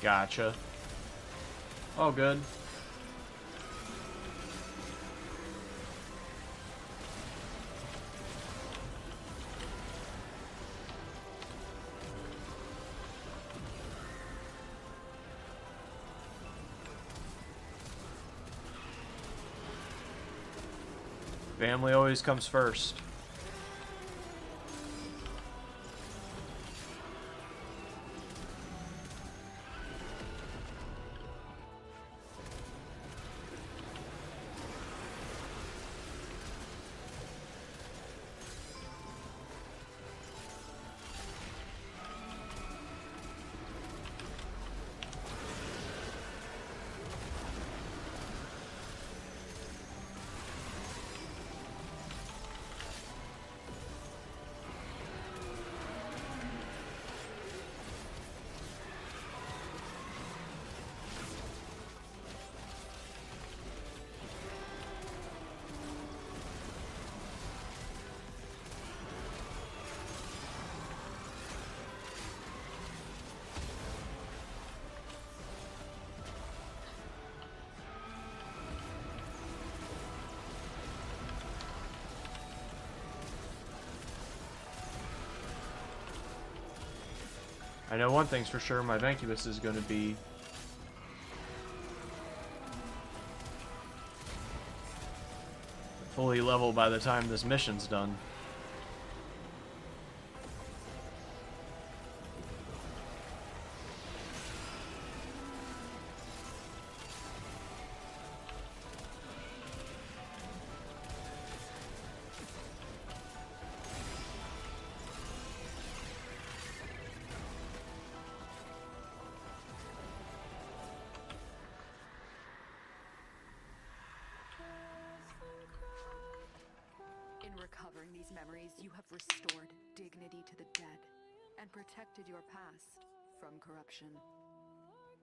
Gotcha. All good. Family always comes first. I know one thing's for sure, my Vancubus is going to be fully level by the time this mission's done. In recovering these memories, you have restored dignity to the dead and protected your past from corruption.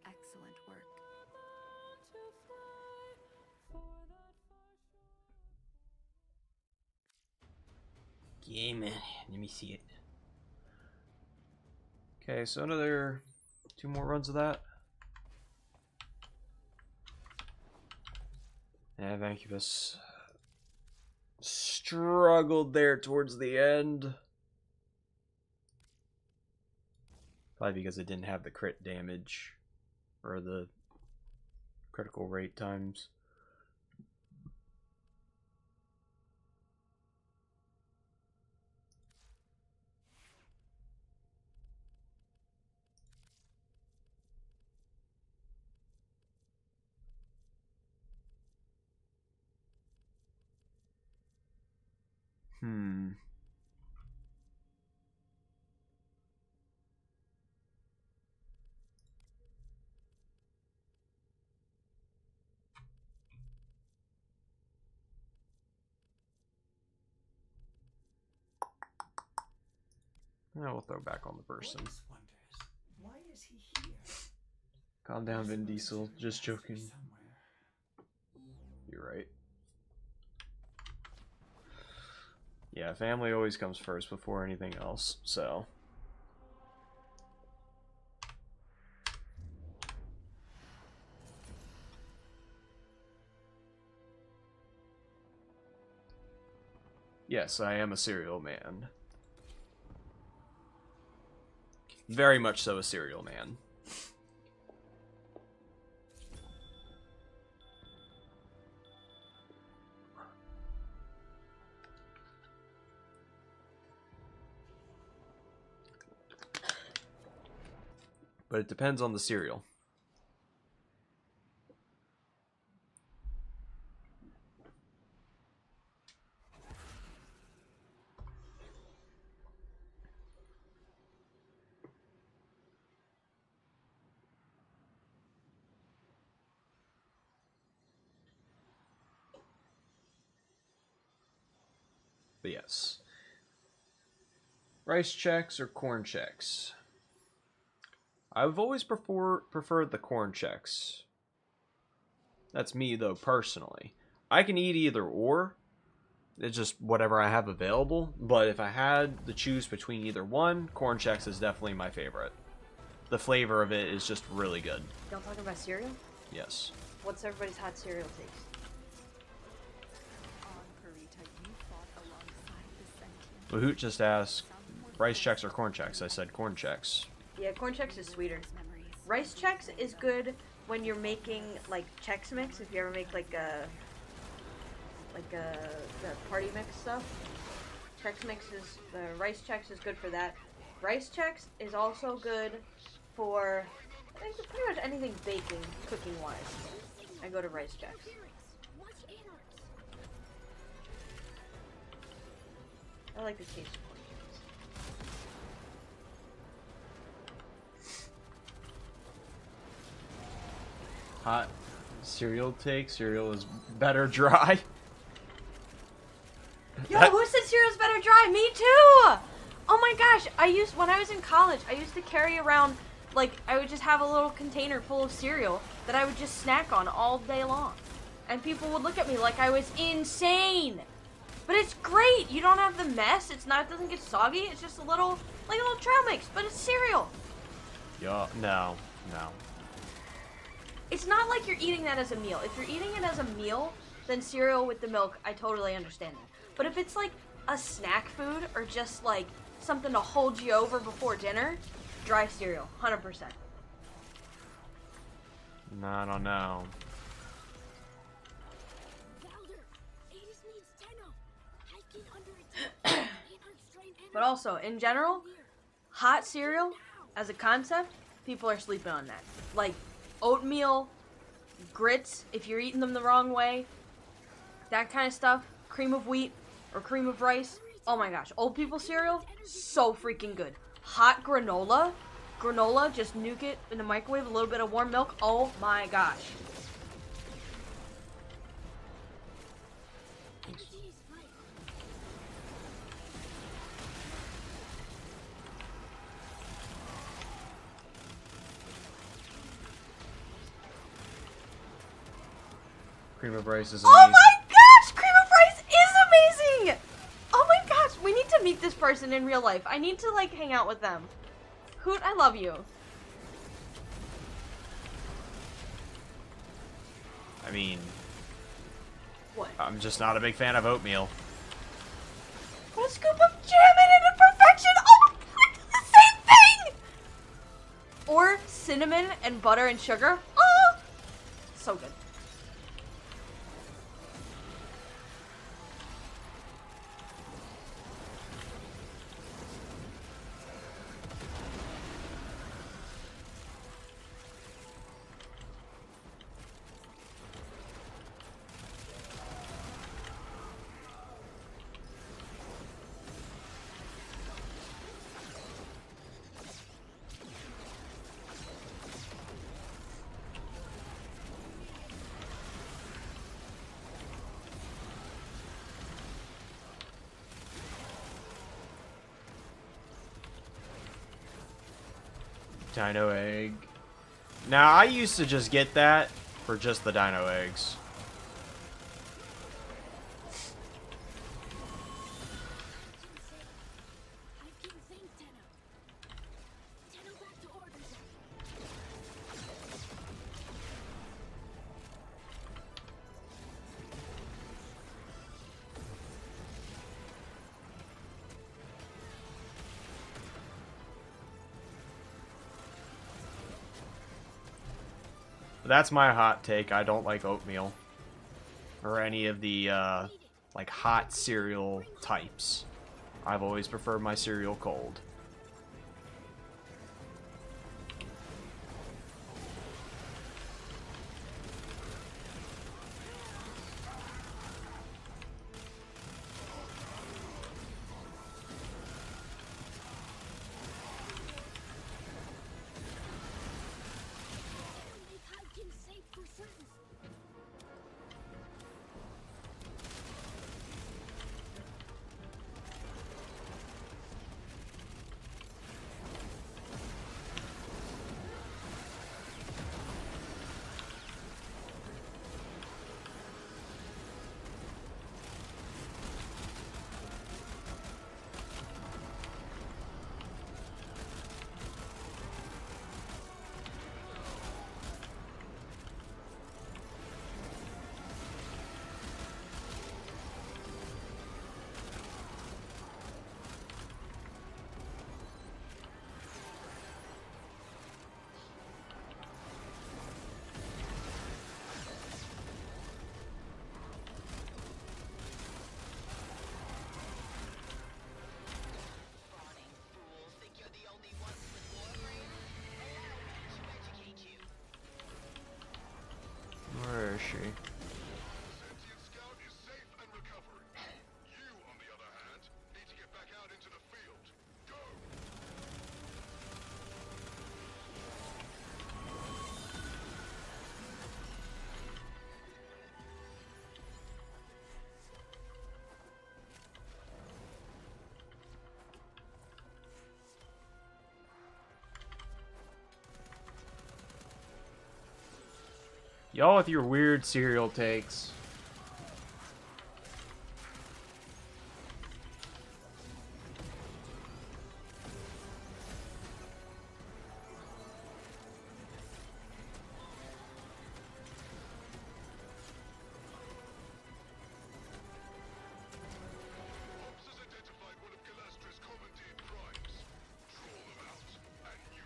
Excellent work. Yeah, man. Let me see it. Okay, so another 2 more runs of that. Yeah, Vancubus struggled there towards the end. Probably because it didn't have the crit damage or the critical rate times. Yeah, we'll throw back on the person. Boris wonders, why is he here? Calm down, Vin Possibly Diesel. visiting Just master joking. somewhere. You're right. Yeah, family always comes first before anything else, so. Yes, I am a cereal man. Very much so a cereal man. But it depends on the cereal. But yes. Rice checks or corn checks? I've always preferred the corn checks. That's me, though, personally. I can eat either or. It's just whatever I have available. But if I had to choose between either one, corn checks is definitely my favorite. The flavor of it is just really good. Y'all talking about cereal? Yes. What's everybody's hot cereal taste? On Kurita, you fought alongside the sentient. Bahoot just asked, rice checks or corn checks? I said corn checks. Yeah, corn Chex is sweeter. Memories. Rice Chex is good when you're making like Chex Mix. If you ever make like the party mix stuff, Chex Mix is the Rice Chex is good for that. Rice Chex is also good for I think pretty much anything baking, cooking wise. I go to Rice Chex. Watch Anarchs. I like the taste of corn Chex. Hot cereal take. Cereal is better dry. Yo, who said cereal's better dry? Me too! Oh my gosh, when I was in college, I used to carry around, like, I would just have a little container full of cereal that I would just snack on all day long. And people would look at me like I was insane. But it's great. You don't have the mess. It doesn't get soggy. It's just a little trail mix, but it's cereal. Yeah, no. It's not like you're eating that as a meal. If you're eating it as a meal, then cereal with the milk, I totally understand that. But if it's like a snack food or just like something to hold you over before dinner, dry cereal, 100%. No, I don't know. Valder, Aegis needs Tenno. Hiking under attack. Anarch strain But also, in general, hot cereal, as a concept, people are sleeping on that. Like, oatmeal, grits, if you're eating them the wrong way, that kind of stuff, cream of wheat or cream of rice. Oh my gosh, old people cereal, so freaking good. Hot granola, just nuke it in the microwave, a little bit of warm milk. Oh my gosh. energy is right. Cream of rice is Oh amazing. my gosh, cream of rice is amazing! Oh my gosh, we need to meet this person in real life. I need to, like, hang out with them. Hoot, I love you. I mean, What? I'm just not a big fan of oatmeal. Put a scoop of jam in it in perfection! Oh my god, it's the same thing! Or cinnamon and butter and sugar. Oh! So good. Dino egg. Now, I used to just get that for just the dino eggs. Hiking thing, Tenno. Tenno back to order zone. That's my hot take. I don't like oatmeal. Or any of the, like, hot cereal types. I've always preferred my cereal cold. Make hiking safe for certain. Fawning fools think you're the only ones with Warframe? Allow me to educate you. Where is she? Sentient scout is safe and recovering. You, on the other hand, need to get back out into the field. Go! Y'all with your weird cereal takes. Ops has identified one of Galastra's commandeered primes. Draw them out, and you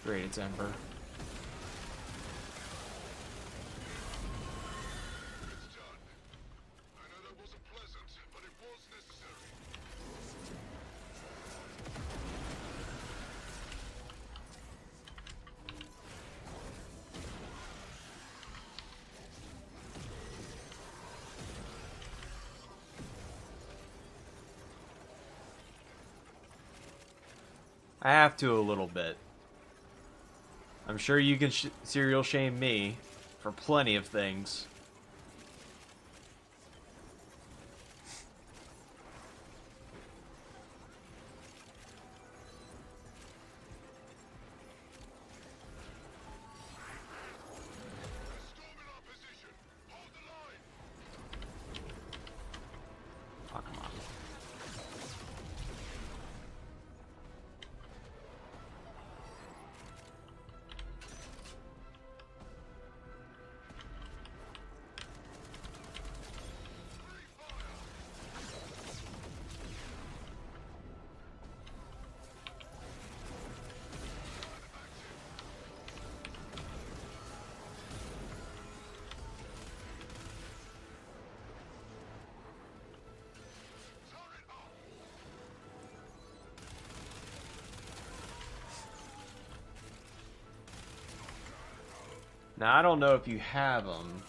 Great, it's Ember. It's done. I know that wasn't pleasant, but it was necessary. I have to a little bit. I'm sure you can serial shame me for plenty of things. Storm in our position. Hold the line. Oh, come on. Now, I don't know if you have them.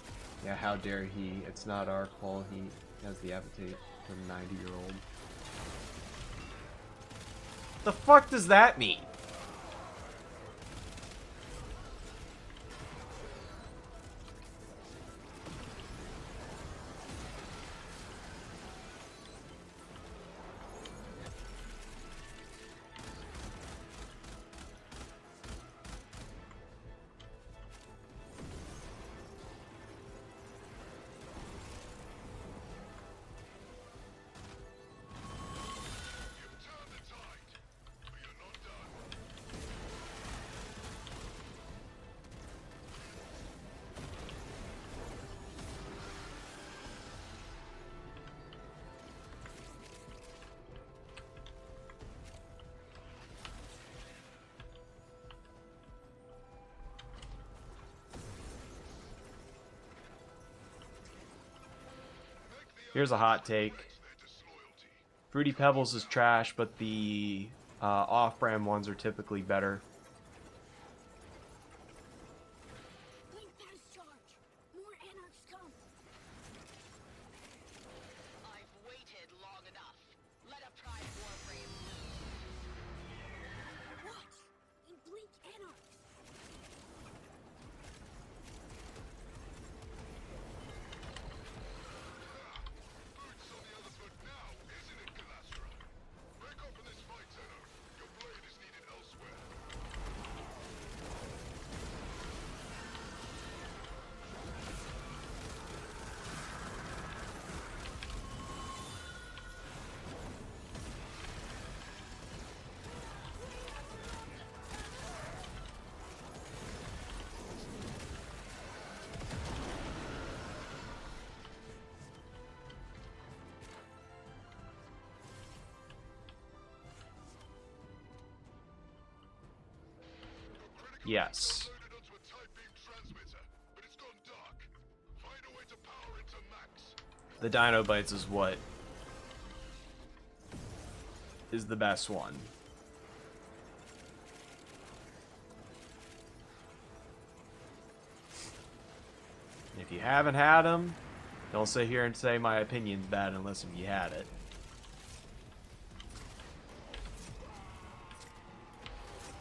Yeah, how dare he? It's not our call. He has the appetite for a 90-year-old. The fuck does that mean? You've turned the tide, but you're not done. Here's a hot take. Their disloyalty. Fruity Pebbles is trash, but the off-brand ones are typically better. Blink pass charge. More anarchs come. I've waited long enough. Let a prime Warframe loose. Watch. In blink anarchs. Boots on the other foot now, isn't it, Galastra? Break off in this fight, Zeno. Your blade is needed elsewhere. Yes. Loaded onto a tight beam transmitter, but it's gone dark. Find a way to power it to max. The Dino Bites is what is the best one. If you haven't had them, don't sit here and say my opinion's bad unless if you had it.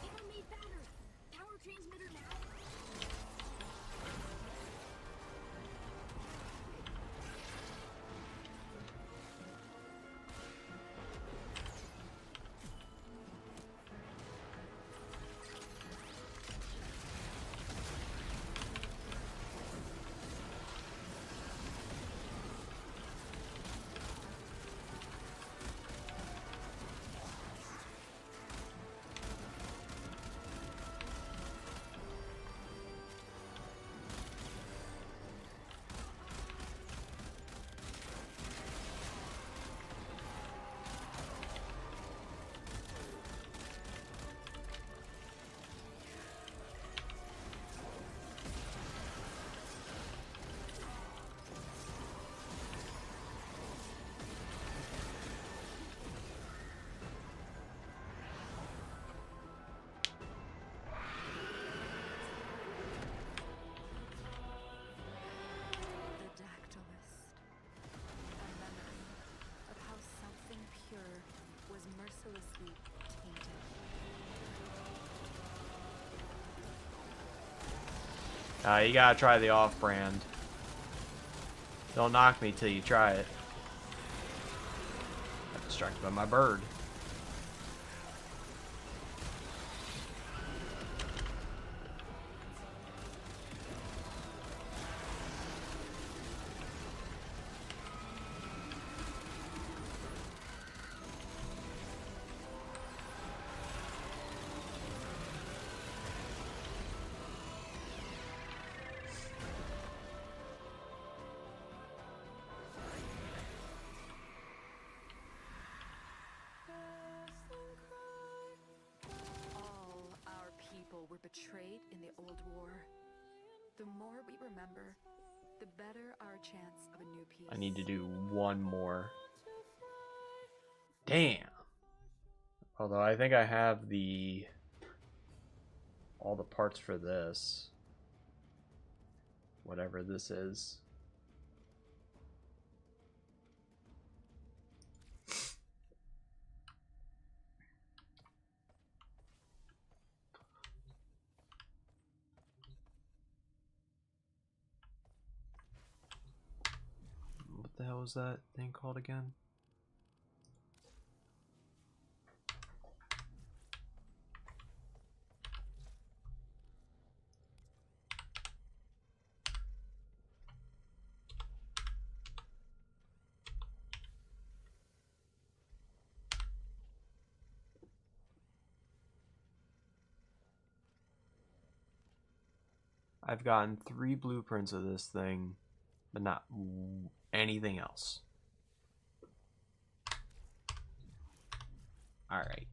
Enemy battered. Power transmitter now. mercilessly tainted. You gotta try the off-brand. Don't knock me till you try it. Got distracted by my bird. All our people were betrayed in the old war. The more we remember, the better our chance of a new peace. I need to do one more. Damn. Although I think I have all the parts for this. Whatever this is. What the hell was that thing called again? I've gotten 3 blueprints of this thing, but not anything else. Alright.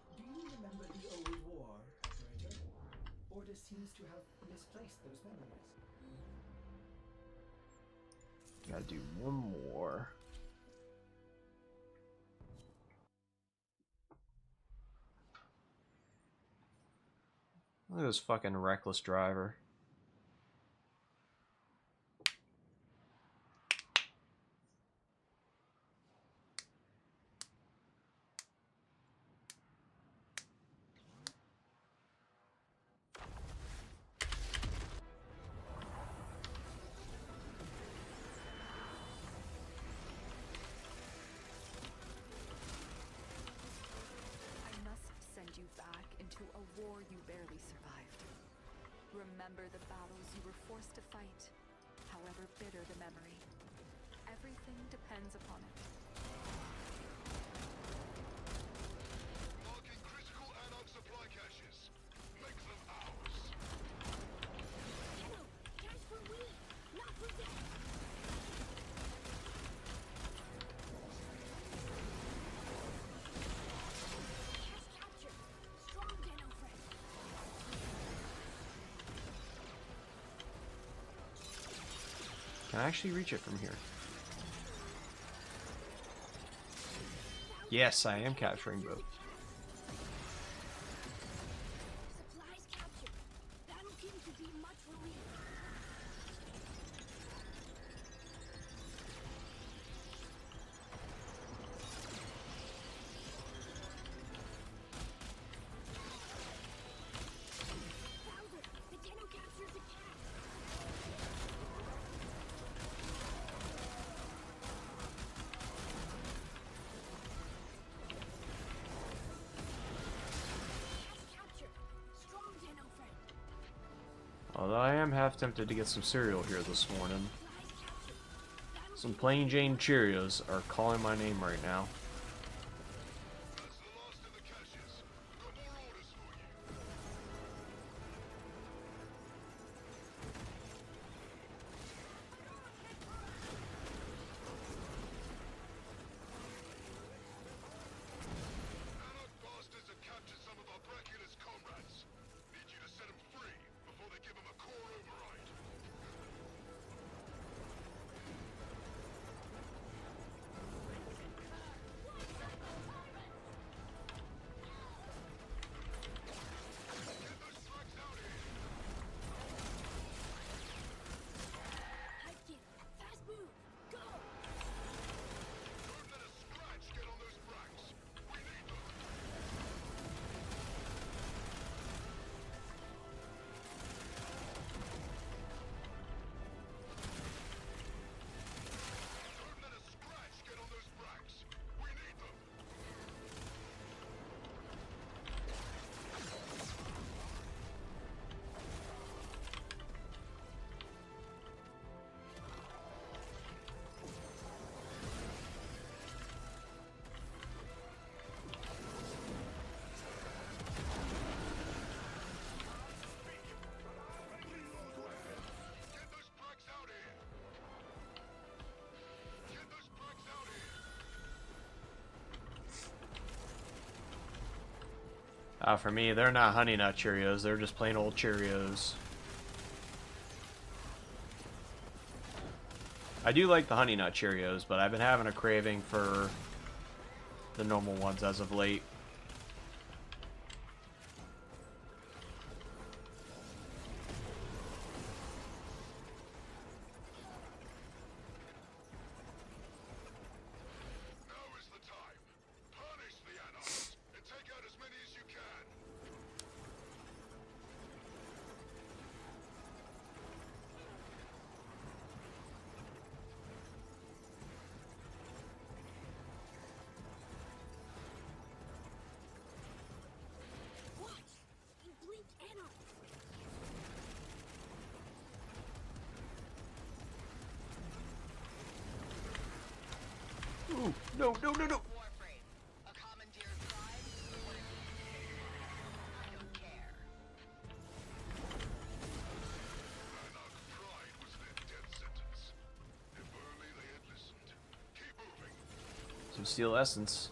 Do you remember the old war, operator? Order seems to have misplaced those memories. Gotta do one more. Look at this fucking reckless driver. I must send you back into a war you barely survived. Remember the battles you were forced to fight, however bitter the memory. Everything depends upon it. Marking critical anode supply caches. Make them ours. Hello, cash for we, not for them. Cash captured. Strong Deno friend. Can I actually reach it from here? Yes, I am capturing both. Supplies captured. Battle King could be much relieved. Bowser, the Deno captures the cat. Cash captured. Strong Deno friend. Although I am half tempted to get some cereal here this morning. Supplies captured. Battle Some plain Jane Cheerios are calling my name right now. That's the last of the caches. Got more orders for you. Anode bastards have captured some of our Bracula's comrades. Need you to set them free before they give them a core override. For me, they're not Honey Nut Cheerios. They're just plain old Cheerios. I do like the Honey Nut Cheerios, but I've been having a craving for the normal ones as of late. Now is the time. Punish the anarchs and take out as many as you can. Watch! You blink anarch! Ooh, no, no, no, no. Warframe. A commandeer's pride? What is it? I don't care. Anarch pride was their death sentence. If only they had listened. Keep moving. Some steel essence.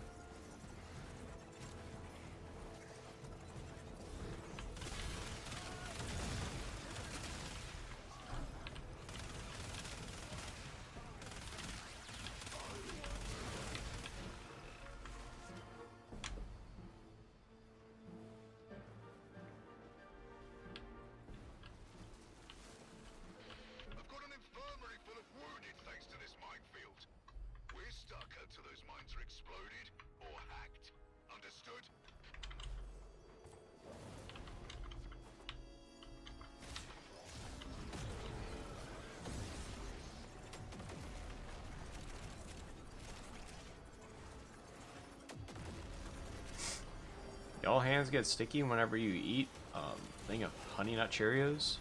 I've got an infirmary full of wounded thanks to this minefield. We're stuck until those mines are exploded or hacked. Understood? Y'all hands get sticky whenever you eat thing of Honey Nut Cheerios.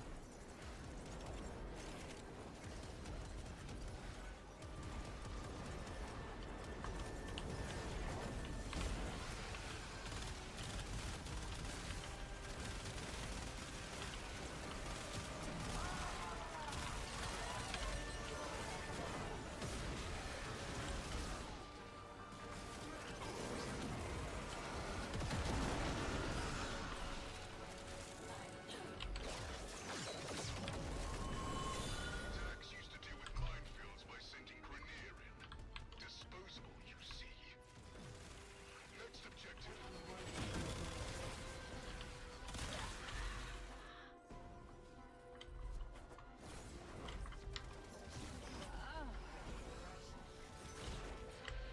Tax used to deal with minefields by sending Grenier in. Disposable, you see. Next objective.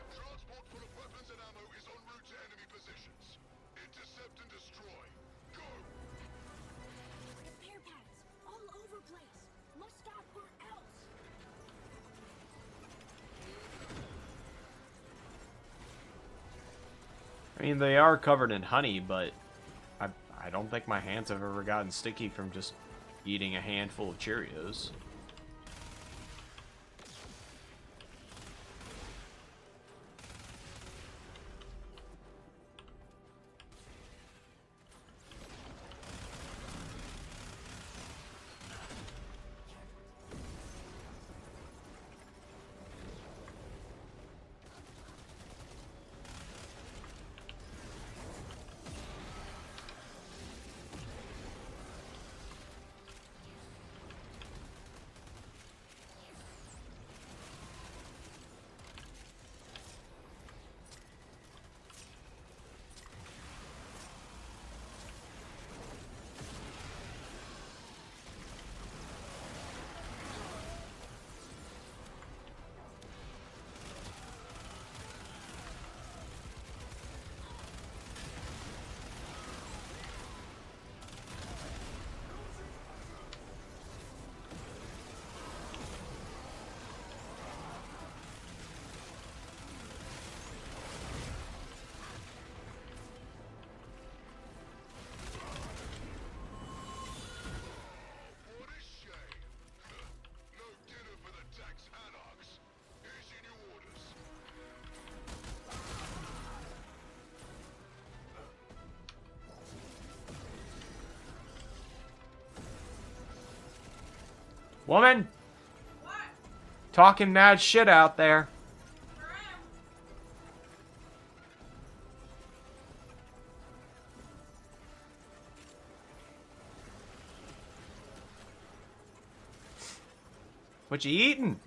Transport full of weapons and ammo is en route to enemy positions. Intercept and destroy. Go! Repair pads! All over place! Must stop or else! I mean, they are covered in honey, but I don't think my hands have ever gotten sticky from just eating a handful of Cheerios. What a shame. No dinner for the tax anarchs. Here's your new orders. Woman! Talking mad shit out there. What you eating?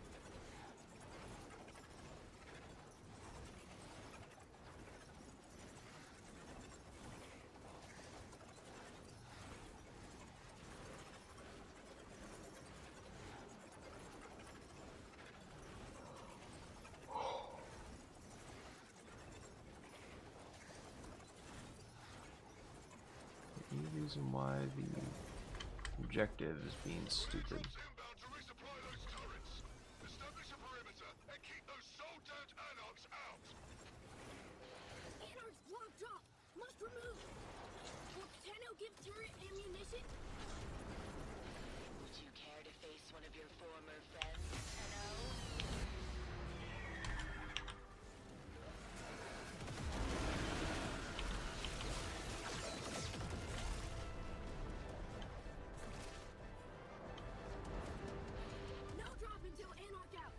Any reason why the objective is being stupid? Inbound to resupply those turrets. Establish a perimeter and keep those soul-damned anarchs out. Anarch's blocked off. Must remove. Will Tenno give turret ammunition? Would you care to face one of your former friends, Tenno? No drop until Anarch out.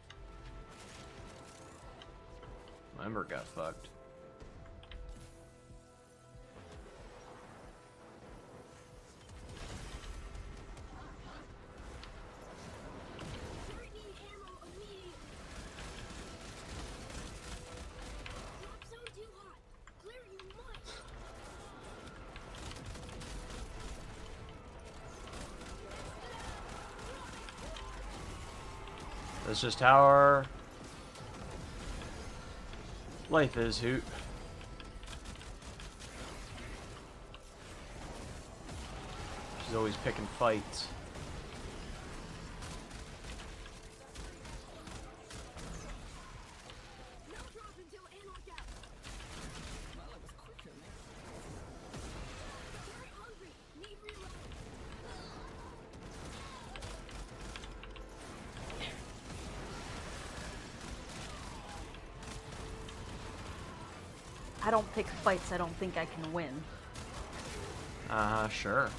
Ember got fucked. Turret need ammo immediately. Drop zone too hot. Clear you must. That's just how our life is, Hoot. She's always picking fights. No drop until Anarch out. Turret hungry. Need reload. I don't pick fights I don't think I can win. Sure.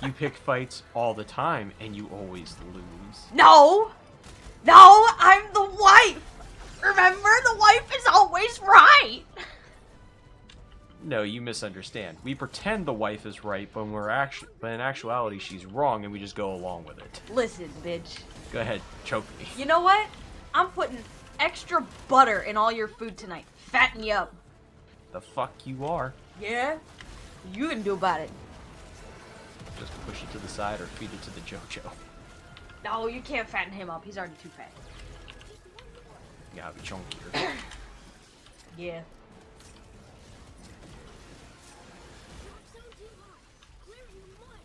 You pick fights all the time and you always lose. No! No! I'm the wife! Remember? The wife is always right! No, you misunderstand. We pretend the wife is right, but in actuality she's wrong and we just go along with it. Listen, bitch. Go ahead, choke me. You know what? I'm putting extra butter in all your food tonight. Fatten you up. The fuck you are. Yeah? You can do about it. Just push it to the side or feed it to the JoJo. No, you can't fatten him up. He's already too fat. You gotta be chunkier. Yeah. Drop zone too hot. Clear you must.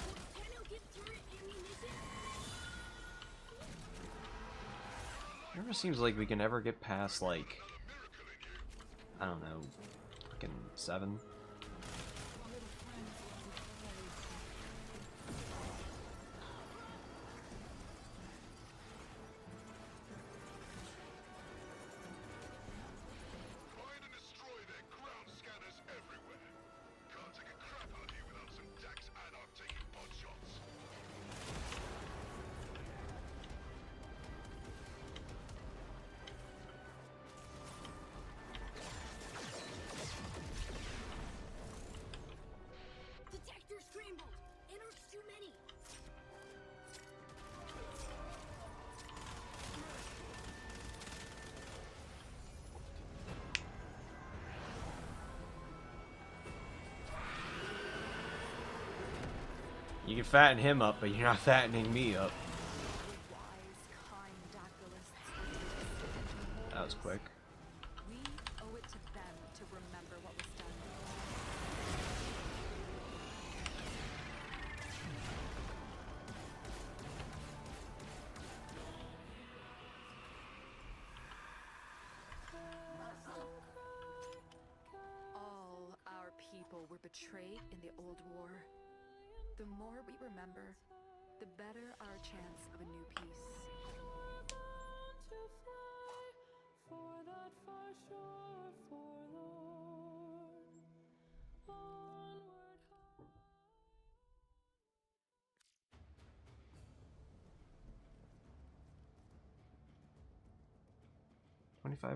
Will Tenno give turret ammunition? It never seems like we can ever get past, like, I don't know, fucking 7. Find and destroy their ground scanners everywhere. Can't take a crap out of you without some Dax Anarch taking pot shots. Detector scrambled. Anarch's too many. You can fatten him up, but you're not fattening me up. Wise, kind Dactylists. That was quick. We owe it to them to remember what was done. All our people were betrayed in the old war. The more we remember, the better our chance of a new peace.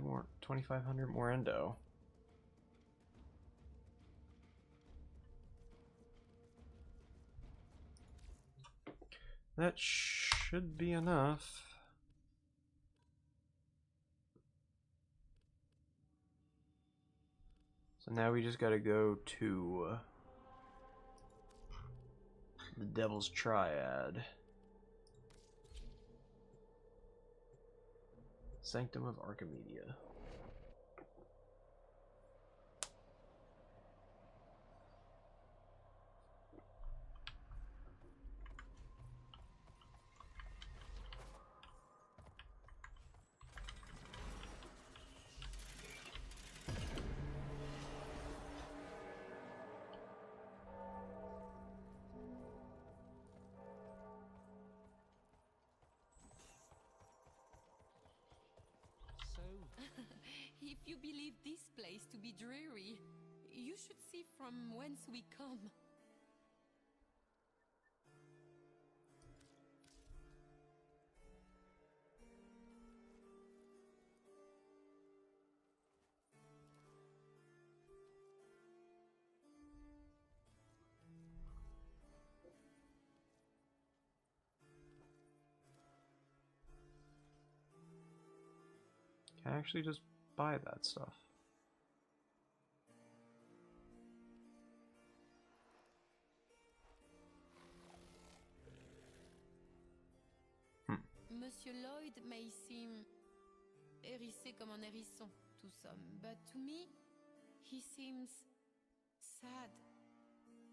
More, 2,500 more endo. That should be enough. So now we just gotta go to the Devil's Triad. Sanctum of Archimedia. If you believe this place to be dreary, you should see from whence we come. Can I actually just buy that stuff? Monsieur Lloyd may seem hérissé comme un hérisson, tout somme, but to me, he seems sad.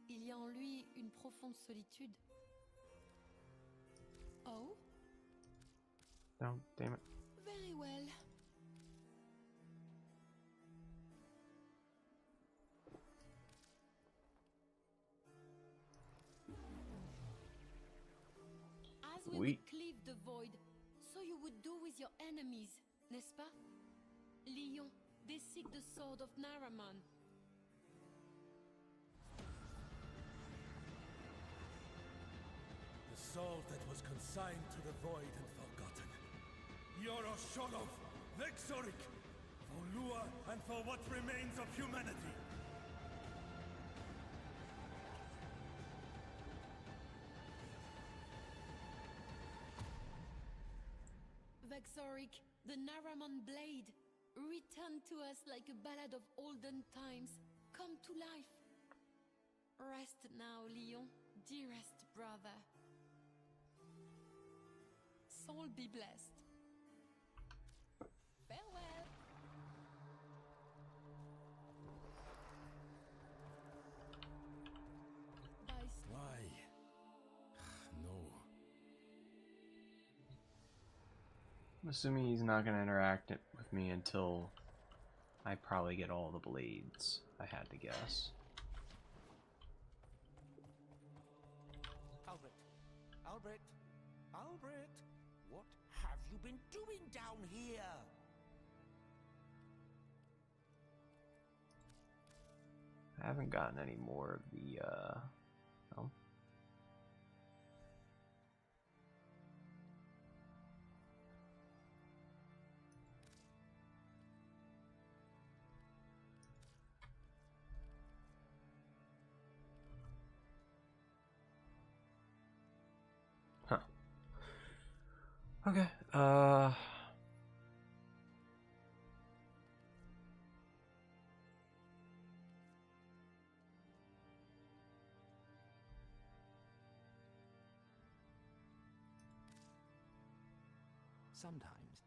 Il y a en lui une profonde solitude. Oh? No, damn it. Very well. As we would cleave the void, so you would do with your enemies, n'est-ce pas? Lion, they seek the sword of Naraman. The soul that was consigned to the void and forgotten. Yorosholov, Vexoric, for Lua and for what remains of humanity. Vexoric, the Naraman blade, return to us like a ballad of olden times, come to life. Rest now, Lion, dearest brother. Soul be blessed. Farewell. Bye. Why? No. I'm assuming he's not going to interact with me until I probably get all the blades, I had to guess. Albert! Albert! Albert! What have you been doing down here? I haven't gotten any more of the, oh. Huh. Okay, Sometimes,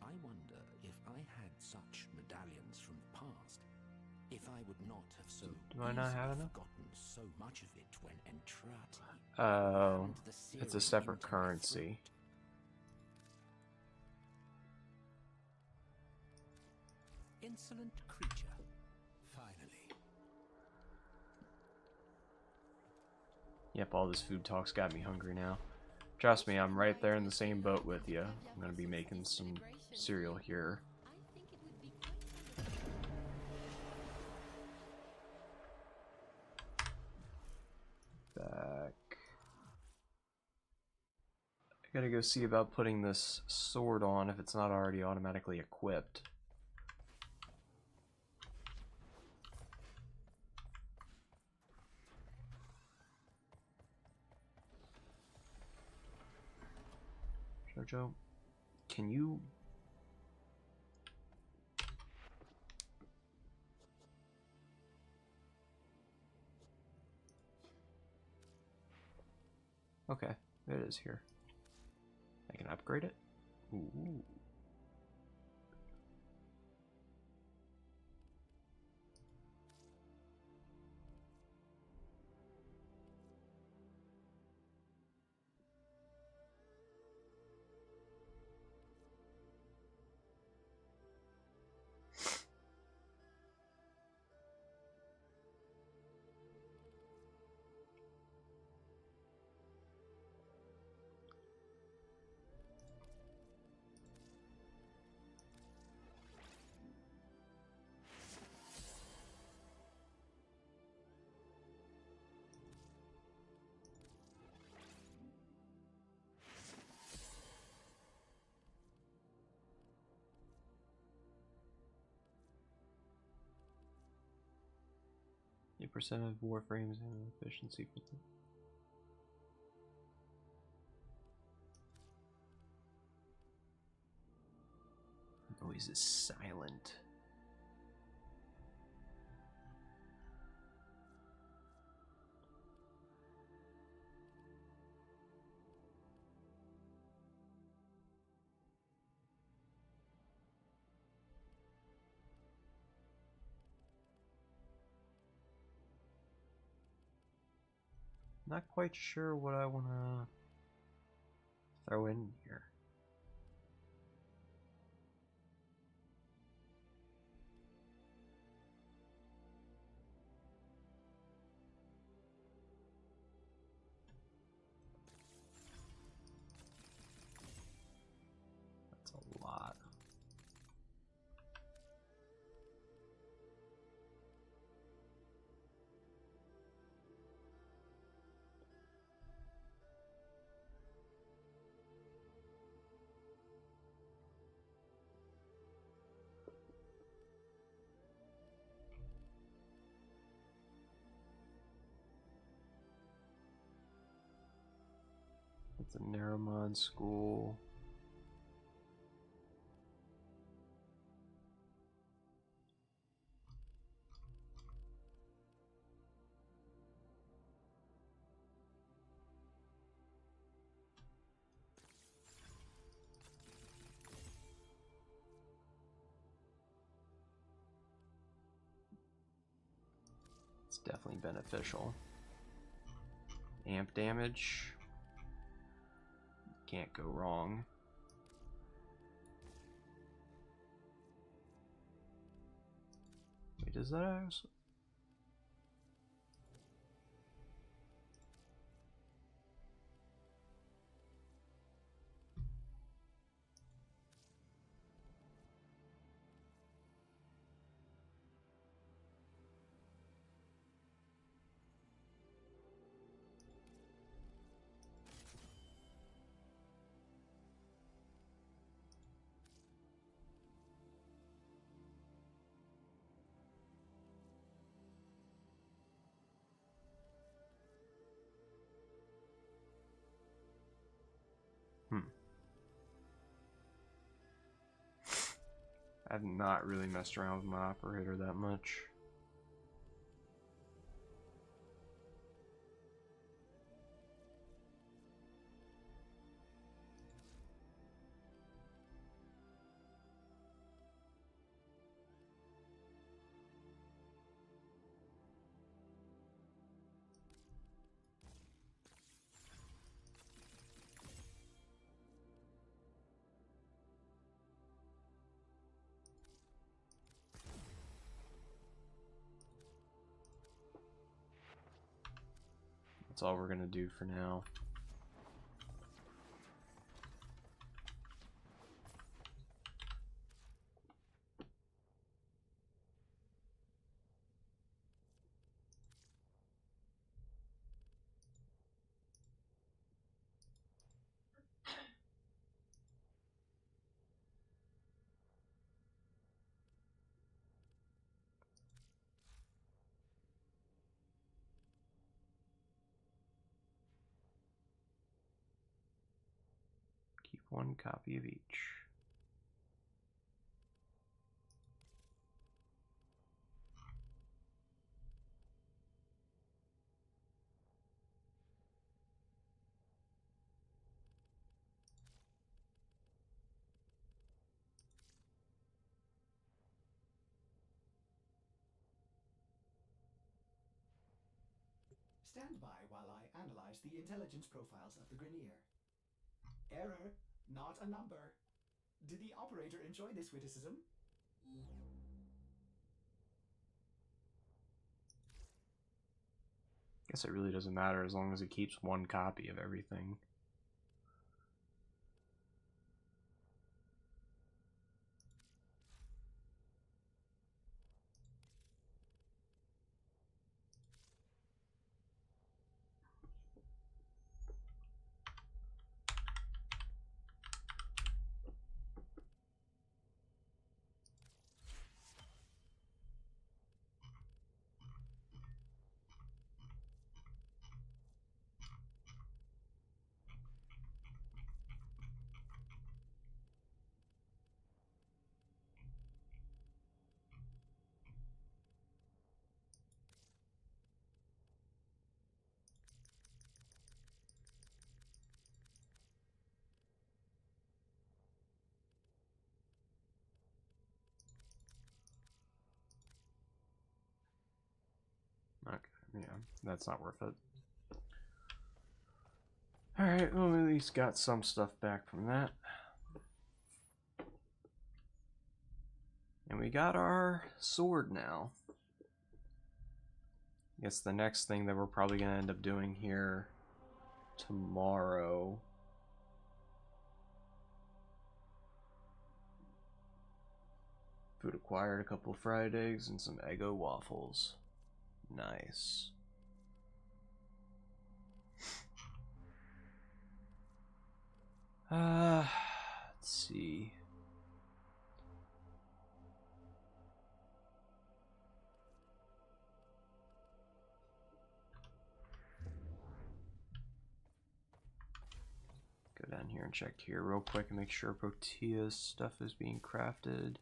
I wonder if I had such medallions from the past, if I would not have so do I not have enough? forgotten so much of it when Entrati Oh, rammed the it's a serum separate into my currency. throat. Insolent creature. Finally. Yep, all this food talk's got me hungry now. Trust me, I'm right there in the same boat with you. I'm gonna be making some cereal here. I think it would be quite wonderful. Back. I gotta go see about putting this sword on if it's not already automatically equipped. Jojo, can you... Okay, it is here. I can upgrade it? Ooh. Percent of Warframes and efficiency for them. Noise is silent. Not quite sure what I want to throw in here. That's a lot. It's a Naramon school. It's definitely beneficial. Amp damage. Can't go wrong. Wait, is that actually... I've not really messed around with my operator that much. That's all we're gonna do for now. 1 copy of each. Stand by while I analyze the intelligence profiles of the Grineer. Error, not a number. Did the operator enjoy this witticism? Guess it really doesn't matter as long as it keeps 1 copy of everything. Okay, yeah, that's not worth it. Alright, well, we at least got some stuff back from that. And we got our sword now. I guess the next thing that we're probably going to end up doing here tomorrow. Food acquired, a couple of fried eggs, and some Eggo waffles. Nice. Let's see. Go down here and check here real quick and make sure Protea's stuff is being crafted.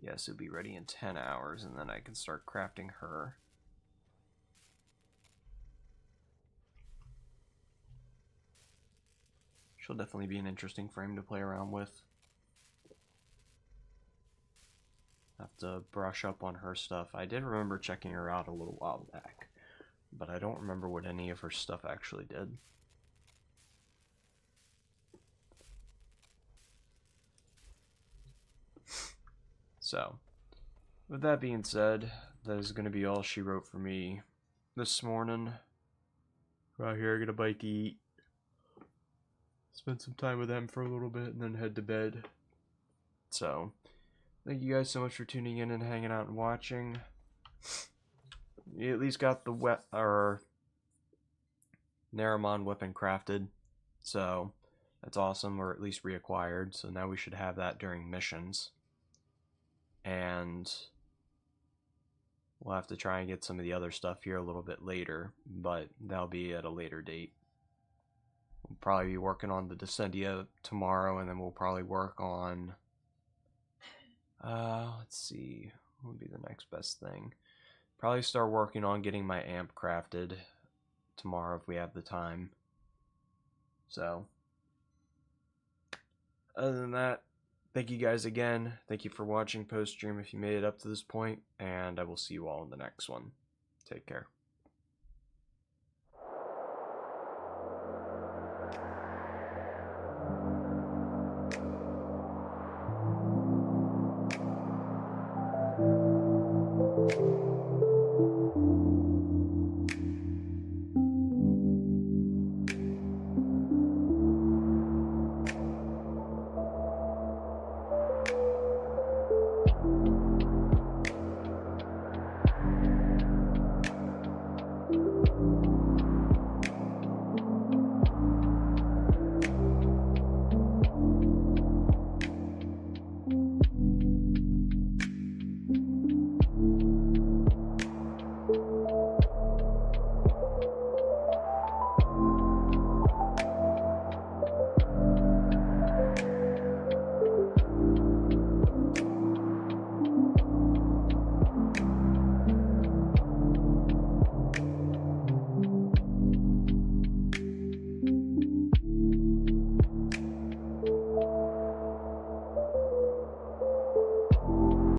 Yes, it'll be ready in 10 hours, and then I can start crafting her. She'll definitely be an interesting frame to play around with. Have to brush up on her stuff. I did remember checking her out a little while back, but I don't remember what any of her stuff actually did. So, with that being said, that is going to be all she wrote for me this morning. Right here, get a bite to eat. Spend some time with them for a little bit and then head to bed. So, thank you guys so much for tuning in and hanging out and watching. You at least got the Naramon weapon crafted. So, that's awesome, or at least reacquired. So now we should have that during missions. And we'll have to try and get some of the other stuff here a little bit later, but that'll be at a later date. We'll probably be working on the Descendia tomorrow, and then we'll probably work on, let's see, what would be the next best thing? Probably start working on getting my amp crafted tomorrow if we have the time. So, other than that, thank you guys again. Thank you for watching post-stream if you made it up to this point, and I will see you all in the next one. Take care.